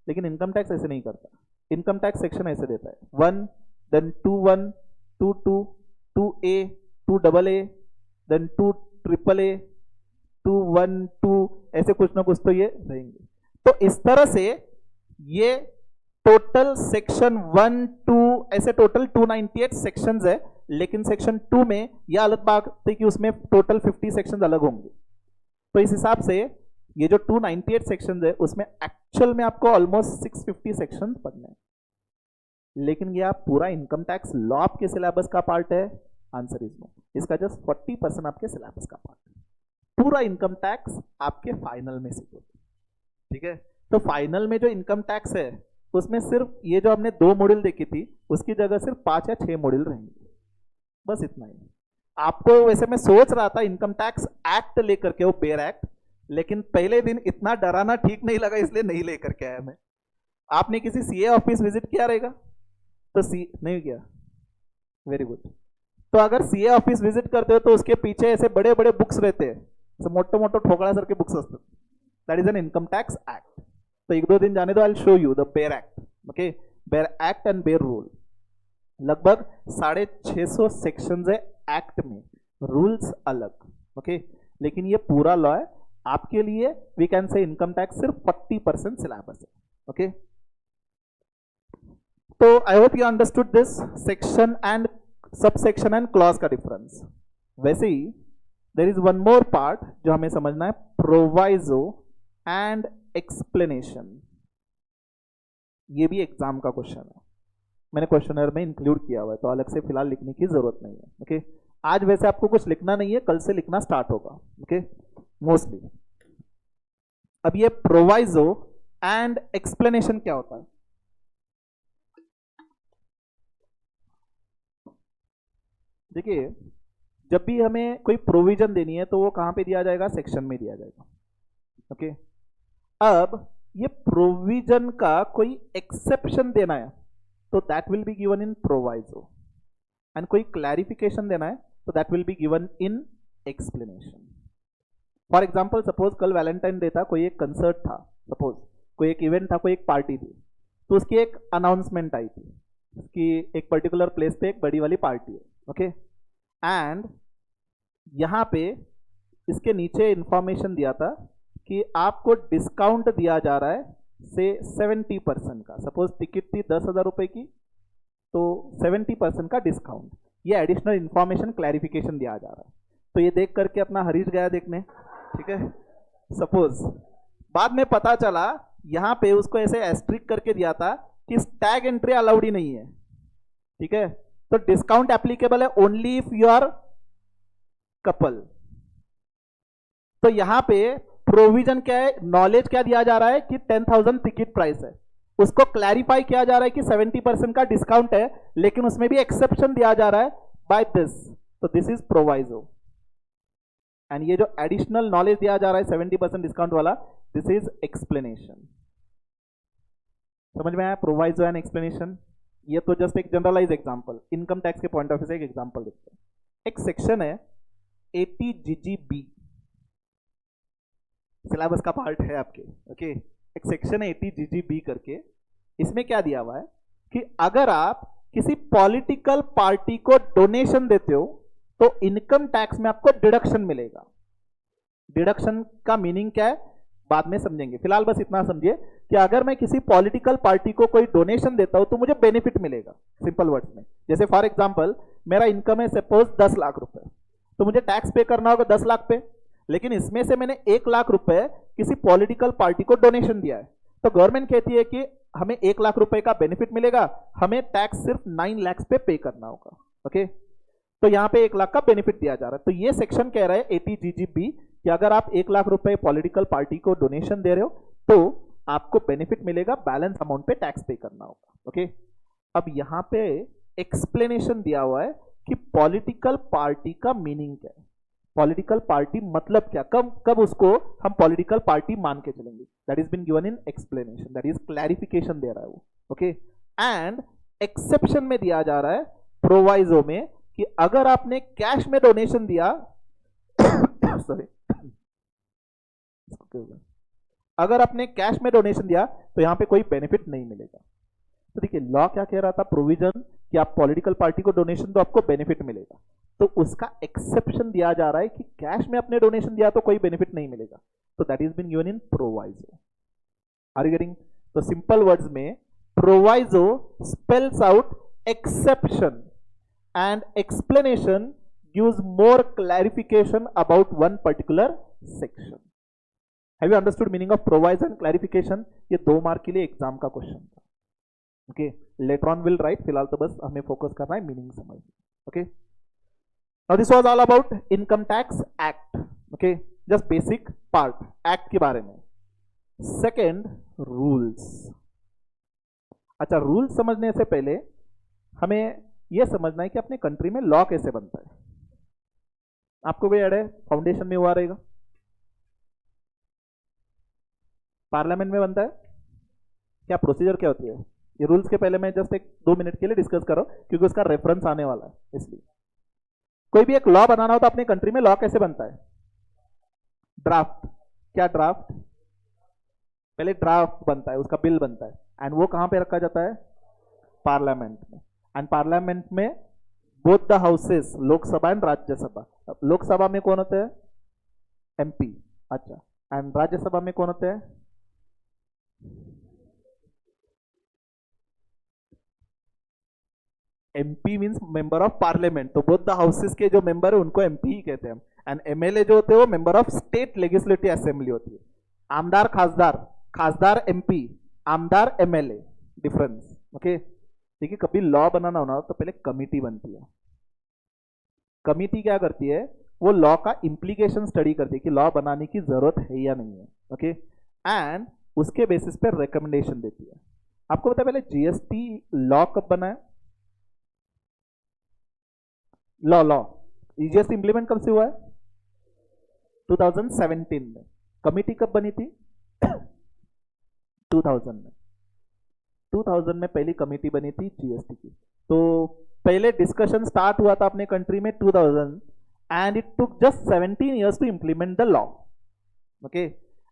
लेकिन इनकम टैक्स ऐसे नहीं करता. इनकम टैक्स सेक्शन ऐसे देता है 1 then 2 1 2 2 2A 2 AA then 2 AAA 2 1 2, ऐसे कुछ ना कुछ तो ये रहेंगे. तो इस तरह से ये टोटल सेक्शन 1 2 ऐसे टोटल 298 सेक्शंस है, लेकिन सेक्शन 2 में यह अलग बात है कि उसमें टोटल 50 सेक्शंस अलग होंगे. तो इस हिसाब से ये जो 298 सेक्शंस है उसमें एक्चुअल में आपको ऑलमोस्ट 650 सेक्शंस पढ़ने हैं. लेकिन ये आप पूरा इनकम टैक्स लॉ आपके सिलेबस का पार्ट है? Answer is no. इसका जस्ट 40% आपके सिलेबस का पार्ट है. पूरा इनकम टैक्स आपके फाइनल में सीखोगे. ठीक है, तो फाइनल में जो इनकम टैक्स है उसमें सिर्फ ये जो हमने 2 मॉड्यूल देखी थी उसकी जगह सिर्फ 5 या 6 मॉड्यूल रहेंगे. बस इतना ही. आपको वैसे मैं सोच रहा था इनकम टैक्स एक्ट लेकर के, वो बेयर एक्ट, लेकिन पहले दिन इतना डराना ठीक नहीं लगा इसलिए नहीं लेकर के आया मैं. आपने किसी सीए ऑफिस विजिट किया रहेगा? तो सी नहीं किया? Very good. तो अगर सीए ऑफिस विजिट करते हो तो उसके पीछे ऐसे बड़े बड़े बुक्स रहते हैं, मोटो मोटो ठोकड़ा सर के बुक्स असतात. That is an income tax act. तो 1-2 दिन जाने दो, I will show you the bare act. Okay, bare act and bare rule. लगभग 650 सेक्शंस है एक्ट में, रूल्स अलग. ओके, लेकिन ये पूरा लॉ है आपके लिए. We can say income tax सिर्फ 40% सिलेबस है. ओके, तो I hope you understood this section and subsection and clause का डिफरेंस. वैसे ही there is one more part जो हमें समझना है, प्रोवाइजो एंड एक्सप्लेनेशन। ये भी एग्जाम का क्वेश्चन है, मैंने क्वेश्चनर में इंक्लूड किया हुआ है, तो अलग से फिलहाल लिखने की जरूरत नहीं है। ओके, आज वैसे आपको कुछ लिखना नहीं है, कल से लिखना स्टार्ट होगा। Okay, mostly. अब ये प्रोवाइजो एंड एक्सप्लेनेशन क्या होता है? देखिए, जब भी हमें कोई प्रोविजन देनी है तो वो कहां पे दिया जाएगा? सेक्शन में दिया जाएगा। ओके, अब ये प्रोविजन का कोई एक्सेप्शन देना है तो that will be given in proviso, and कोई क्लैरिफिकेशन देना है तो that will be given in explanation. For example, suppose कल वैलेंटाइन डे था, कोई एक कंसर्ट था, सपोज कोई एक इवेंट था, कोई एक पार्टी थी, तो उसकी एक अनाउंसमेंट आई थी कि एक पर्टिकुलर प्लेस पे एक बड़ी वाली पार्टी है। ओके, एंड यहां पे इसके नीचे इंफॉर्मेशन दिया था कि आपको डिस्काउंट दिया जा रहा है से 70% का। सपोज टिकट थी 10,000 रुपए की, तो 70% का डिस्काउंट, ये एडिशनल इंफॉर्मेशन क्लैरिफिकेशन दिया जा रहा है। तो ये देख करके अपना हरीश गया देखने, ठीक है। सपोज बाद में पता चला यहां पे उसको ऐसे एस्ट्रिक करके दिया था कि टैग एंट्री अलाउड ही नहीं है, ठीक है। तो डिस्काउंट एप्लीकेबल है only if you are couple. तो यहां पे प्रोविजन क्या है, नॉलेज क्या दिया जा रहा है कि 10,000 टिकट प्राइस है, उसको क्लैरिफाई किया जा रहा है कि 70% का डिस्काउंट है, लेकिन उसमें भी एक्सेप्शन दिया जा रहा है बाय दिस। तो दिस इज प्रोवाइजो, एंड ये जो एडिशनल नॉलेज दिया जा रहा है 70% डिस्काउंट वाला, दिस इज एक्सप्लेनेशन। समझ में आया? Proviso and explanation. ये तो जस्ट एक जनरलाइज एग्जांपल, इनकम टैक्स के पॉइंट ऑफ व्यू से एक एग्जांपल देखते हैं। एक सेक्शन है 80GGB, सिलेबस का पार्ट है आपके। ओके, एक सेक्शन है 80GGB करके। इसमें क्या दिया हुआ है कि अगर आप किसी पॉलिटिकल पार्टी को डोनेशन देते हो तो इनकम टैक्स में आपको डिडक्शन मिलेगा। डिडक्शन का मीनिंग क्या है बाद में समझेंगे, फिलहाल बस इतना समझिए कि अगर मैं किसी पॉलिटिकल पार्टी को कोई डोनेशन देता हूं तो मुझे बेनिफिट मिलेगा। सिंपल वर्ड्स में, जैसे फॉर एग्जांपल मेरा इनकम है सपोज 10 लाख रुपए, तो मुझे टैक्स पे करना होगा 10 लाख पे, लेकिन इसमें से मैंने 1 लाख रुपए किसी पॉलिटिकल पार्टी को डोनेशन दिया है, तो गवर्नमेंट कहती है कि हमें 1 लाख रुपए का बेनिफिट मिलेगा, हमें टैक्स सिर्फ 9 लाख पे करना होगा। ओके, तो यहां पे 1 लाख का बेनिफिट दिया जा रहा है। तो ये सेक्शन कह रहा है 80GGB कि अगर आप 1 लाख रुपए पॉलिटिकल पार्टी को डोनेशन दे रहे हो तो आपको बेनिफिट मिलेगा, बैलेंस अमाउंट पे टैक्स पे करना होगा। ओके, अब यहां पे एक्सप्लेनेशन दिया हुआ है कि पॉलिटिकल पार्टी का मीनिंग क्या है, पॉलिटिकल पार्टी मतलब क्या, कब कब उसको हम पॉलिटिकल पार्टी मान के चलेंगे। That is been given in explanation, that is clarification दे रहा है वो। ओके, एंड एक्सेप्शन में दिया जा रहा है प्रोवाइजो में कि अगर आपने कैश में डोनेशन दिया सॉरी अगर आपने कैश में डोनेशन दिया तो यहां पे कोई बेनिफिट नहीं मिलेगा। तो देखिए लॉ क्या कह रहा था, प्रोविजन कि आप पॉलिटिकल पार्टी को डोनेशन दो आपको बेनिफिट मिलेगा, तो उसका एक्सेप्शन दिया जा रहा है कि कैश में आपने डोनेशन दिया तो कोई बेनिफिट नहीं मिलेगा। तो that is been given in proviso. Are you getting? तो सिंपल वर्ड्स में proviso spells out exception and explanation gives more clarification about one particular section. Have you understood meaning of proviso and clarification? ये 2 mark के लिए exam का question था। Okay, later on will write, फिलहाल तो बस हमें फोकस करना है मीनिंग समझ। Okay, now this was all about income tax act. Okay, just basic part act के बारे में। Second, rules. अच्छा, रूल्स समझने से पहले हमें यह समझना है कि अपने कंट्री में लॉ कैसे बनता है। आपको कोई ऐड है? फाउंडेशन में हुआ रहेगा, पार्लियामेंट में बनता है, क्या प्रोसीजर क्या होती है? ये रूल्स के पहले मैं जस्ट 1-2 मिनट के लिए डिस्कस करो क्योंकि उसका रेफरेंस आने वाला है, इसलिए। कोई भी एक लॉ बनाना हो तो अपने कंट्री में लॉ कैसे बनता है? ड्राफ्ट। क्या ड्राफ्ट? पहले ड्राफ्ट बनता है, उसका बिल बनता है, एंड वो कहां पे रखा जाता है? पार्लियामेंट में। एंड पार्लियामेंट में both the houses, Lok Sabha and Rajya Sabha. Lok Sabha में कौन होते हैं? एमपी। अच्छा, एंड राज्यसभा में कौन होते हैं? MP means member of parliament, तो बोथ द हाउसेस के जो मेंबर है उनको एमपी ही कहते हैं हम। एंड एमएलए जो होते हैं वो member of state legislative assembly होती है। आमदार खासदार, खासदार एमपी, आमदार एमएलए, डिफरेंस। ओके, देखिए कभी लॉ बनाना होना तो पहले कमिटी बनती है। कमिटी क्या करती है, वो लॉ का इम्प्लीकेशन स्टडी करती है कि लॉ बनाने की जरूरत है या नहीं है। ओके, एंड उसके बेसिस पे रिकमेंडेशन देती है। आपको पता है पहले जीएसटी लॉ कब बना है? लॉ जीएसटी इंप्लीमेंट कब से हुआ है? 2017 में। कमिटी कब बनी थी? 2000 में। 2000 में पहली कमिटी बनी थी जीएसटी की। तो पहले डिस्कशन स्टार्ट हुआ था अपने कंट्री में 2000 and it took just 17 years to implement the law. Okay,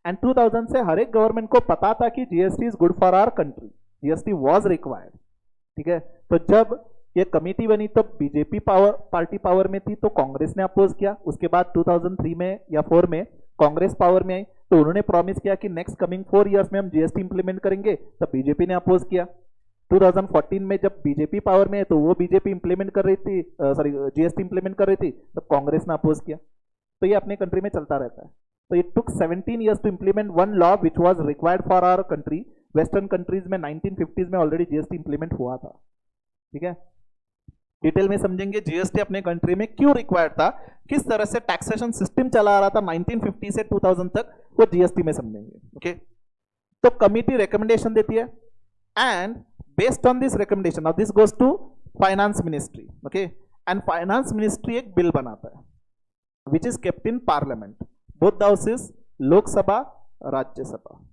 and 2000 से हर एक गवर्नमेंट को पता था कि GST is good for our country, GST was required. ठीक है, तो जब ये कमिटी बनी तो बीजेपी पार्टी पावर में थी, तो कांग्रेस ने अपोज किया। उसके बाद 2003 में या 4 में कांग्रेस पावर में आई, तो उन्होंने प्रॉमिस किया कि नेक्स्ट कमिंग 4 इयर्स में हम जीएसटी इंप्लीमेंट करेंगे, तब बीजेपी ने अपोज किया। 2014 में जब बीजेपी पावर में है तो वो बीजेपी इंप्लीमेंट कर रही थी, सॉरी जीएसटी इंप्लीमेंट कर रही थी, तब कांग्रेस ने अपोज किया। तो ये अपने कंट्री में चलता रहता है। तो it took 17 years to implement one law which was required for our country. Western countries में 1950s में ऑलरेडी जीएसटी इंप्लीमेंट हुआ था। ठीक है, डिटेल में समझेंगे जीएसटी अपने कंट्री में क्यों रिक्वायर्ड था, किस तरह से टैक्सेशन सिस्टम चला आ रहा था 1950 से 2000 तक, वो जीएसटी में समझेंगे। ओके, तो कमिटी रिकमेंडेशन देती है and based on this recommendation now this goes to finance ministry. Okay, and finance ministry एक बिल बनाता है which is kept in parliament, both the houses, Lok Sabha, Rajya Sabha.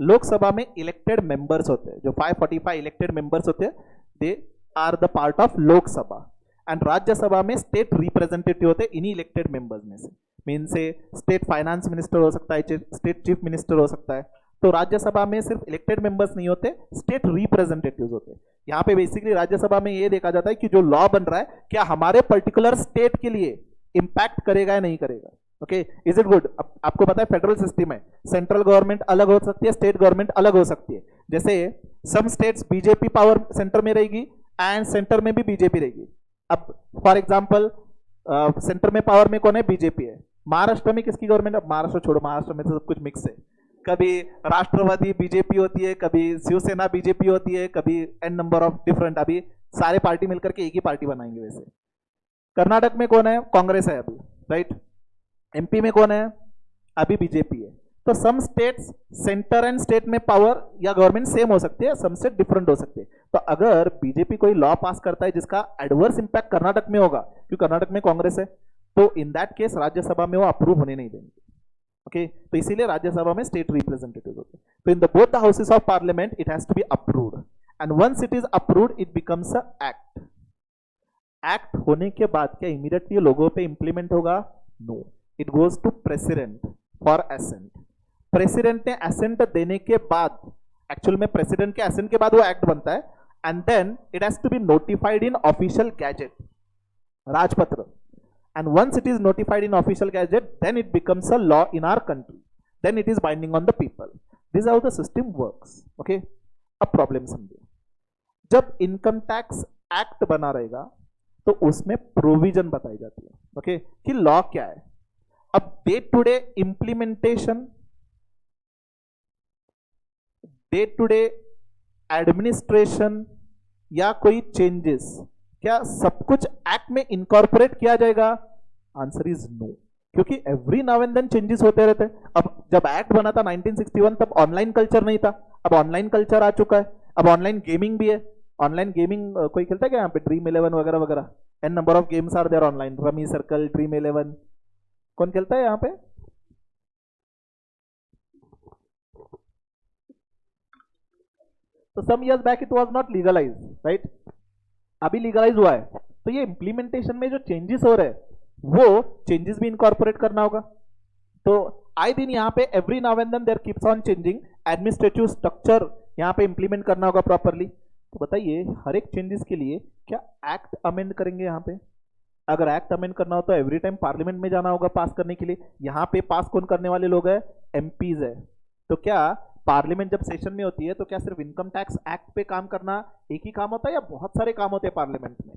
Lok Sabha में इलेक्टेड मेंबर्स होते हैं, जो 545 इलेक्टेड मेंबर्स होते हैं, they are the part of Lok Sabha. And Rajya Sabha में स्टेट रिप्रेजेंटेटिव होते हैं इन्हीं इलेक्टेड मेंबर्स में से। मीन से स्टेट फाइनेंस मिनिस्टर हो सकता है, स्टेट चीफ मिनिस्टर हो सकता है। तो राज्यसभा में सिर्फ इलेक्टेड मेंबर्स नहीं होते, स्टेट रिप्रेजेंटेटिव्स होते हैं। यहाँ पे बेसिकली राज्यसभा में ये देखा जाता है कि जो लॉ बन रहा है क्या हमारे पर्टिकुलर स्टेट के लिए इंपैक्ट करेगा या नहीं करेगा। Okay, is it good? आपको पता है फेडरल सिस्टम है, सेंट्रल गवर्नमेंट अलग हो सकती है, स्टेट गवर्नमेंट अलग हो सकती है। जैसे some states BJP power centre में रहेगी एंड सेंटर में भी बीजेपी रहेगी। अब फॉर एग्जांपल सेंटर में पावर में कौन है? बीजेपी है। महाराष्ट्र में किसकी गवर्नमेंट? अब महाराष्ट्र छोड़ो, महाराष्ट्र में तो सब कुछ मिक्स है। कभी राष्ट्रवादी बीजेपी होती है, कभी शिवसेना बीजेपी होती है, कभी एन नंबर ऑफ डिफरेंट। अभी सारे पार्टी मिलकर के एक ही पार्टी बनाएंगे। वैसे कर्नाटक में कौन है? कांग्रेस है अभी, राइट। एमपी में कौन है? अभी बीजेपी है। तो some states centre and state में पावर या गवर्नमेंट सेम हो सकती है, सम स्टेट डिफरेंट हो सकते हैं। तो अगर बीजेपी कोई लॉ पास करता है जिसका एडवर्स इंपैक्ट कर्नाटक में होगा, क्योंकि कर्नाटक में कांग्रेस है, तो इन दैट केस राज्यसभा में वो अप्रूव होने नहीं देंगे। ओके, तो इसीलिए राज्यसभा में स्टेट रिप्रेजेंटेटिव होते हैं। तो in the both the houses of parliament it has to be approved and once it is approved it becomes a act. Act होने के बाद क्या इमीडिएटली लोगों पे इंप्लीमेंट होगा? No, it goes to president for assent. President ने assent देने के बाद, एक्चुअल में प्रेसिडेंट के असेंट के बाद वो एक्ट बनता है and then it has to be notified in official gazette, राजपत्र। And once it is notified in official gazette then it becomes a law in our country, then it is binding on the people. This how the system works. Okay, अब problem समझिए, जब income tax act बना रहेगा तो उसमें provision बताई जाती है। ओके, कि लॉ क्या है। अब day to day implementation, day to day administration या कोई चेंजेस, क्या सब कुछ एक्ट में इनकॉर्पोरेट किया जाएगा? आंसर इज नो, क्योंकि every now and then changes होते रहते हैं। अब जब एक्ट बना था 1961 तब ऑनलाइन कल्चर नहीं था, अब ऑनलाइन कल्चर आ चुका है। अब ऑनलाइन गेमिंग भी है। ऑनलाइन गेमिंग कोई खेलता है क्या यहाँ पे? ड्रीम 11 वगैरह वगैरह, an number of games are there online, rummy circle, dream 11, कौन खेलता है यहाँ पे? तो some years back it was not legalise, right. अभी लीगलाइज हुआ है, तो ये इंप्लीमेंटेशन में जो चेंजेस हो रहे हैं वो चेंजेस भी इनकॉर्पोरेट करना होगा। तो आए दिन यहाँ पे every now and then there keeps on changing, administrative structure यहाँ पे इंप्लीमेंट करना होगा प्रॉपरली। तो बताइए हर एक चेंजेस के लिए क्या एक्ट अमेंड करेंगे यहाँ पे? अगर एक्ट अमेंड करना हो तो एवरी टाइम पार्लियामेंट में जाना होगा पास करने के लिए। यहाँ पे पास कौन करने वाले लोग हैं? एमपीज है। तो क्या पार्लियामेंट जब सेशन में होती है तो क्या सिर्फ इनकम टैक्स एक्ट पे काम करना एक ही काम होता है या बहुत सारे काम होते हैं पार्लियामेंट में?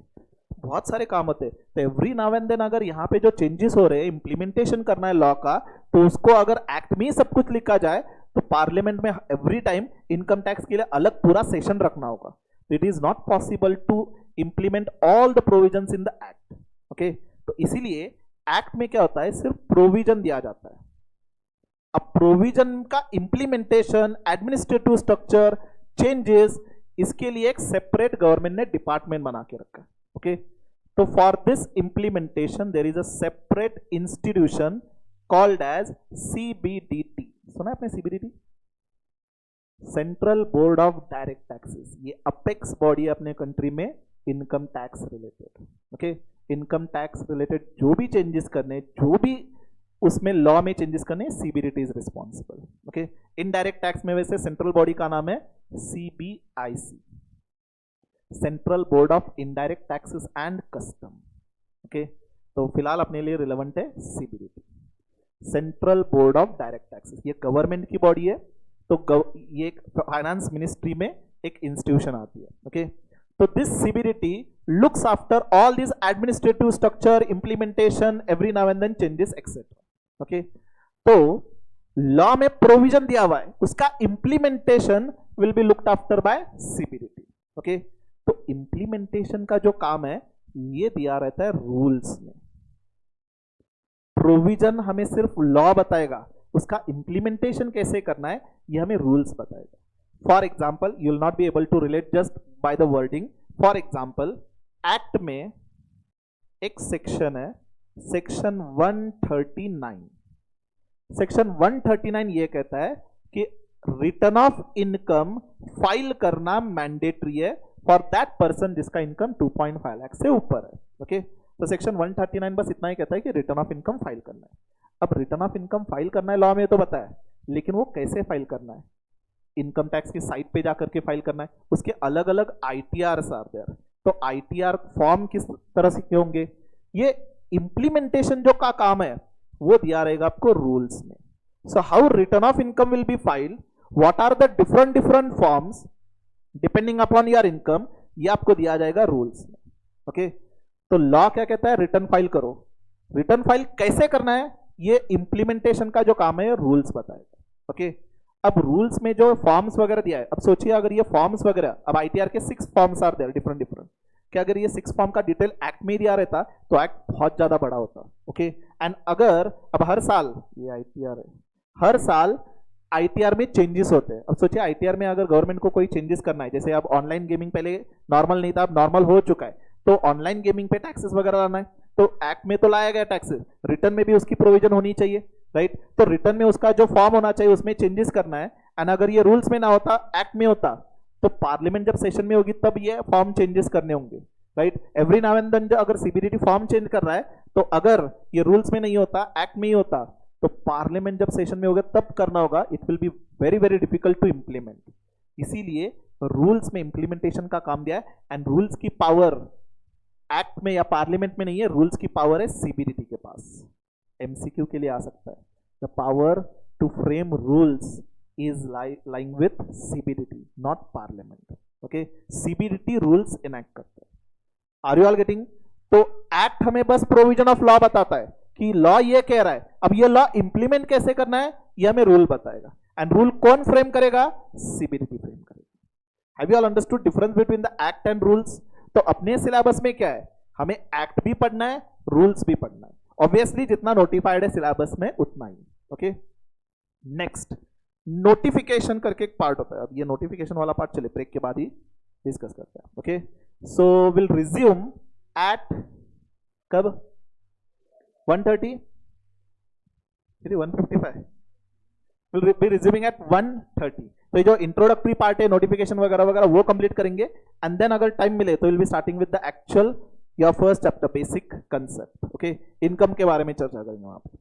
बहुत सारे काम होते हैं। तो एवरी नाउ एंड देन अगर यहाँ पे जो चेंजेस हो रहे हैं, इंप्लीमेंटेशन करना है लॉ का, तो उसको अगर एक्ट में ही सब कुछ लिखा जाए तो पार्लियामेंट में एवरी टाइम इनकम टैक्स के लिए अलग पूरा सेशन रखना होगा। It is not possible to implement all the provisions in the act. Okay, तो इसीलिए एक्ट में क्या होता है, सिर्फ प्रोविजन दिया जाता है। अब प्रोविजन का इंप्लीमेंटेशन, एडमिनिस्ट्रेटिव स्ट्रक्चर, चेंजेस, इसके लिए एक सेपरेट गवर्नमेंट ने डिपार्टमेंट बना के रखा है। ओके, तो for this implementation there is a separate institution called as CBDT। सुना है आपने CBDT? Central board of direct taxes. ये अपेक्स बॉडी है अपने कंट्री में income tax related. Okay, income tax related जो भी चेंजेस करने, जो भी उसमें लॉ में चेंजेस करने, CBDT is responsible. Okay, indirect tax में वैसे सेंट्रल बॉडी का नाम है CBIC, central board of indirect taxes and custom. Okay, तो फिलहाल अपने लिए रिलेवेंट है CBDT, central board of direct taxes. ये गवर्नमेंट की बॉडी है, तो ये फाइनेंस मिनिस्ट्री में एक इंस्टीट्यूशन आती है। ओके, तो this CBDT looks after all these administrative structure, implementation, every now and then changes etc. Okay, तो लॉ में प्रोविजन दिया हुआ है, उसका implementation will be looked after bye CBDT। Okay, तो इंप्लीमेंटेशन का जो काम है ये दिया रहता है रूल्स में। प्रोविजन हमें सिर्फ लॉ बताएगा, उसका इंप्लीमेंटेशन कैसे करना है ये हमें रूल्स बताएगा। For example, you will not be able to relate just by the wording. For example, act में एक सेक्शन है, सेक्शन 139। सेक्शन 139 ये कहता है कि रिटर्न ऑफ इनकम फाइल करना मैंडेटरी है फॉर दैट पर्सन जिसका इनकम 2.5 लाख से ऊपर है। ओके, तो सेक्शन 139 बस इतना ही कहता है कि रिटर्न ऑफ इनकम फाइल करना है। अब रिटर्न ऑफ इनकम फाइल करना है लॉ में तो बताया, लेकिन वो कैसे फाइल करना है? इनकम टैक्स की साइट पे जाकर के फाइल करना है, उसके अलग अलग ITRs आर देयर। तो ITR फॉर्म किस तरह से होंगे, ये इंप्लीमेंटेशन जो का काम है वो दिया रहेगा आपको रूल्स में। So how return of income will be filed, what are the different forms depending upon your income, ये आपको दिया जाएगा रूल्स में। ओके, तो लॉ क्या कहता है, रिटर्न फाइल करो। रिटर्न फाइल कैसे करना है ये इंप्लीमेंटेशन का जो काम है रूल्स बताएगा। ओके, अब रूल्स में जो फॉर्म्स वगैरह दिया है, अब सोचिए अगर ये फॉर्म्स वगैरह, अब ITR के 6 फॉर्म्स आर देयर डिफरेंट, कि अगर ये 6 फॉर्म का डिटेल एक्ट में दिया रहता तो एक्ट बहुत ज्यादा बड़ा होता। ओके, एंड अगर अब हर साल, ये ITR है, हर साल ITR में चेंजेस होते हैं। अब सोचिए ITR में अगर गवर्नमेंट को कोई चेंजेस करना है, जैसे अब ऑनलाइन गेमिंग पहले नॉर्मल नहीं था, अब नॉर्मल हो चुका है, तो ऑनलाइन गेमिंग पे टैक्सेस वगैरह लाना है, तो एक्ट में तो लाया गया टैक्सेस, रिटर्न में भी उसकी प्रोविजन होनी चाहिए, राइट? तो रिटर्न में उसका जो फॉर्म होना चाहिए उसमें चेंजेस करना है, एंड अगर ये रूल्स में ना होता, एक्ट में होता, तो पार्लियामेंट जब सेशन में होगी तब ये फॉर्म चेंजेस करने होंगे, right? Every now and then अगर CBDT फॉर्म चेंज कर रहा है, तो अगर ये रूल्स में नहीं होता, एक्ट में ही होता, तो पार्लियामेंट जब सेशन में होगा तब करना होगा। It will be very very difficult to implement. इसीलिए रूल्स में इंप्लीमेंटेशन का काम दिया है, एंड रूल्स की पावर एक्ट में या पार्लियामेंट में नहीं है, रूल्स की पावर है CBDT के पास। MCQ के लिए आ सकता है, the power to frame rules is lying with CBDT, not parliament. Okay, CBDT rules enact करता है। Are you all getting? तो एक्ट हमें बस प्रोविजन ऑफ लॉ बताता है कि लॉ ये कह रहा है, अब ये लॉ इंप्लीमेंट कैसे करना है ये हमें रूल बताएगा, एंड रूल कौन फ्रेम करेगा? CBDT फ्रेम करेगा। Have you all understood difference between the act and rules? तो अपने सिलेबस में क्या है, हमें एक्ट भी पढ़ना है, रूल्स भी पढ़ना है। ऑब्वियसली जितना नोटिफाइड है सिलेबस में उतना ही। ओके, नेक्स्ट नोटिफिकेशन करके एक पार्ट होता है। अब ये नोटिफिकेशन वाला पार्ट चले ब्रेक के बाद ही डिस्कस करते हैं। Okay, so will resume at कब? 1:30, 1:55 विल बी रिज्यूमिंग एट 1:30। तो ये जो इंट्रोडक्टरी पार्ट है, नोटिफिकेशन वगैरह वगैरह, वो कंप्लीट करेंगे, एंड देन अगर टाइम मिले तो will be starting with the actual your first chapter, basic concept. Okay, income के बारे में चर्चा करेंगे वहां पर।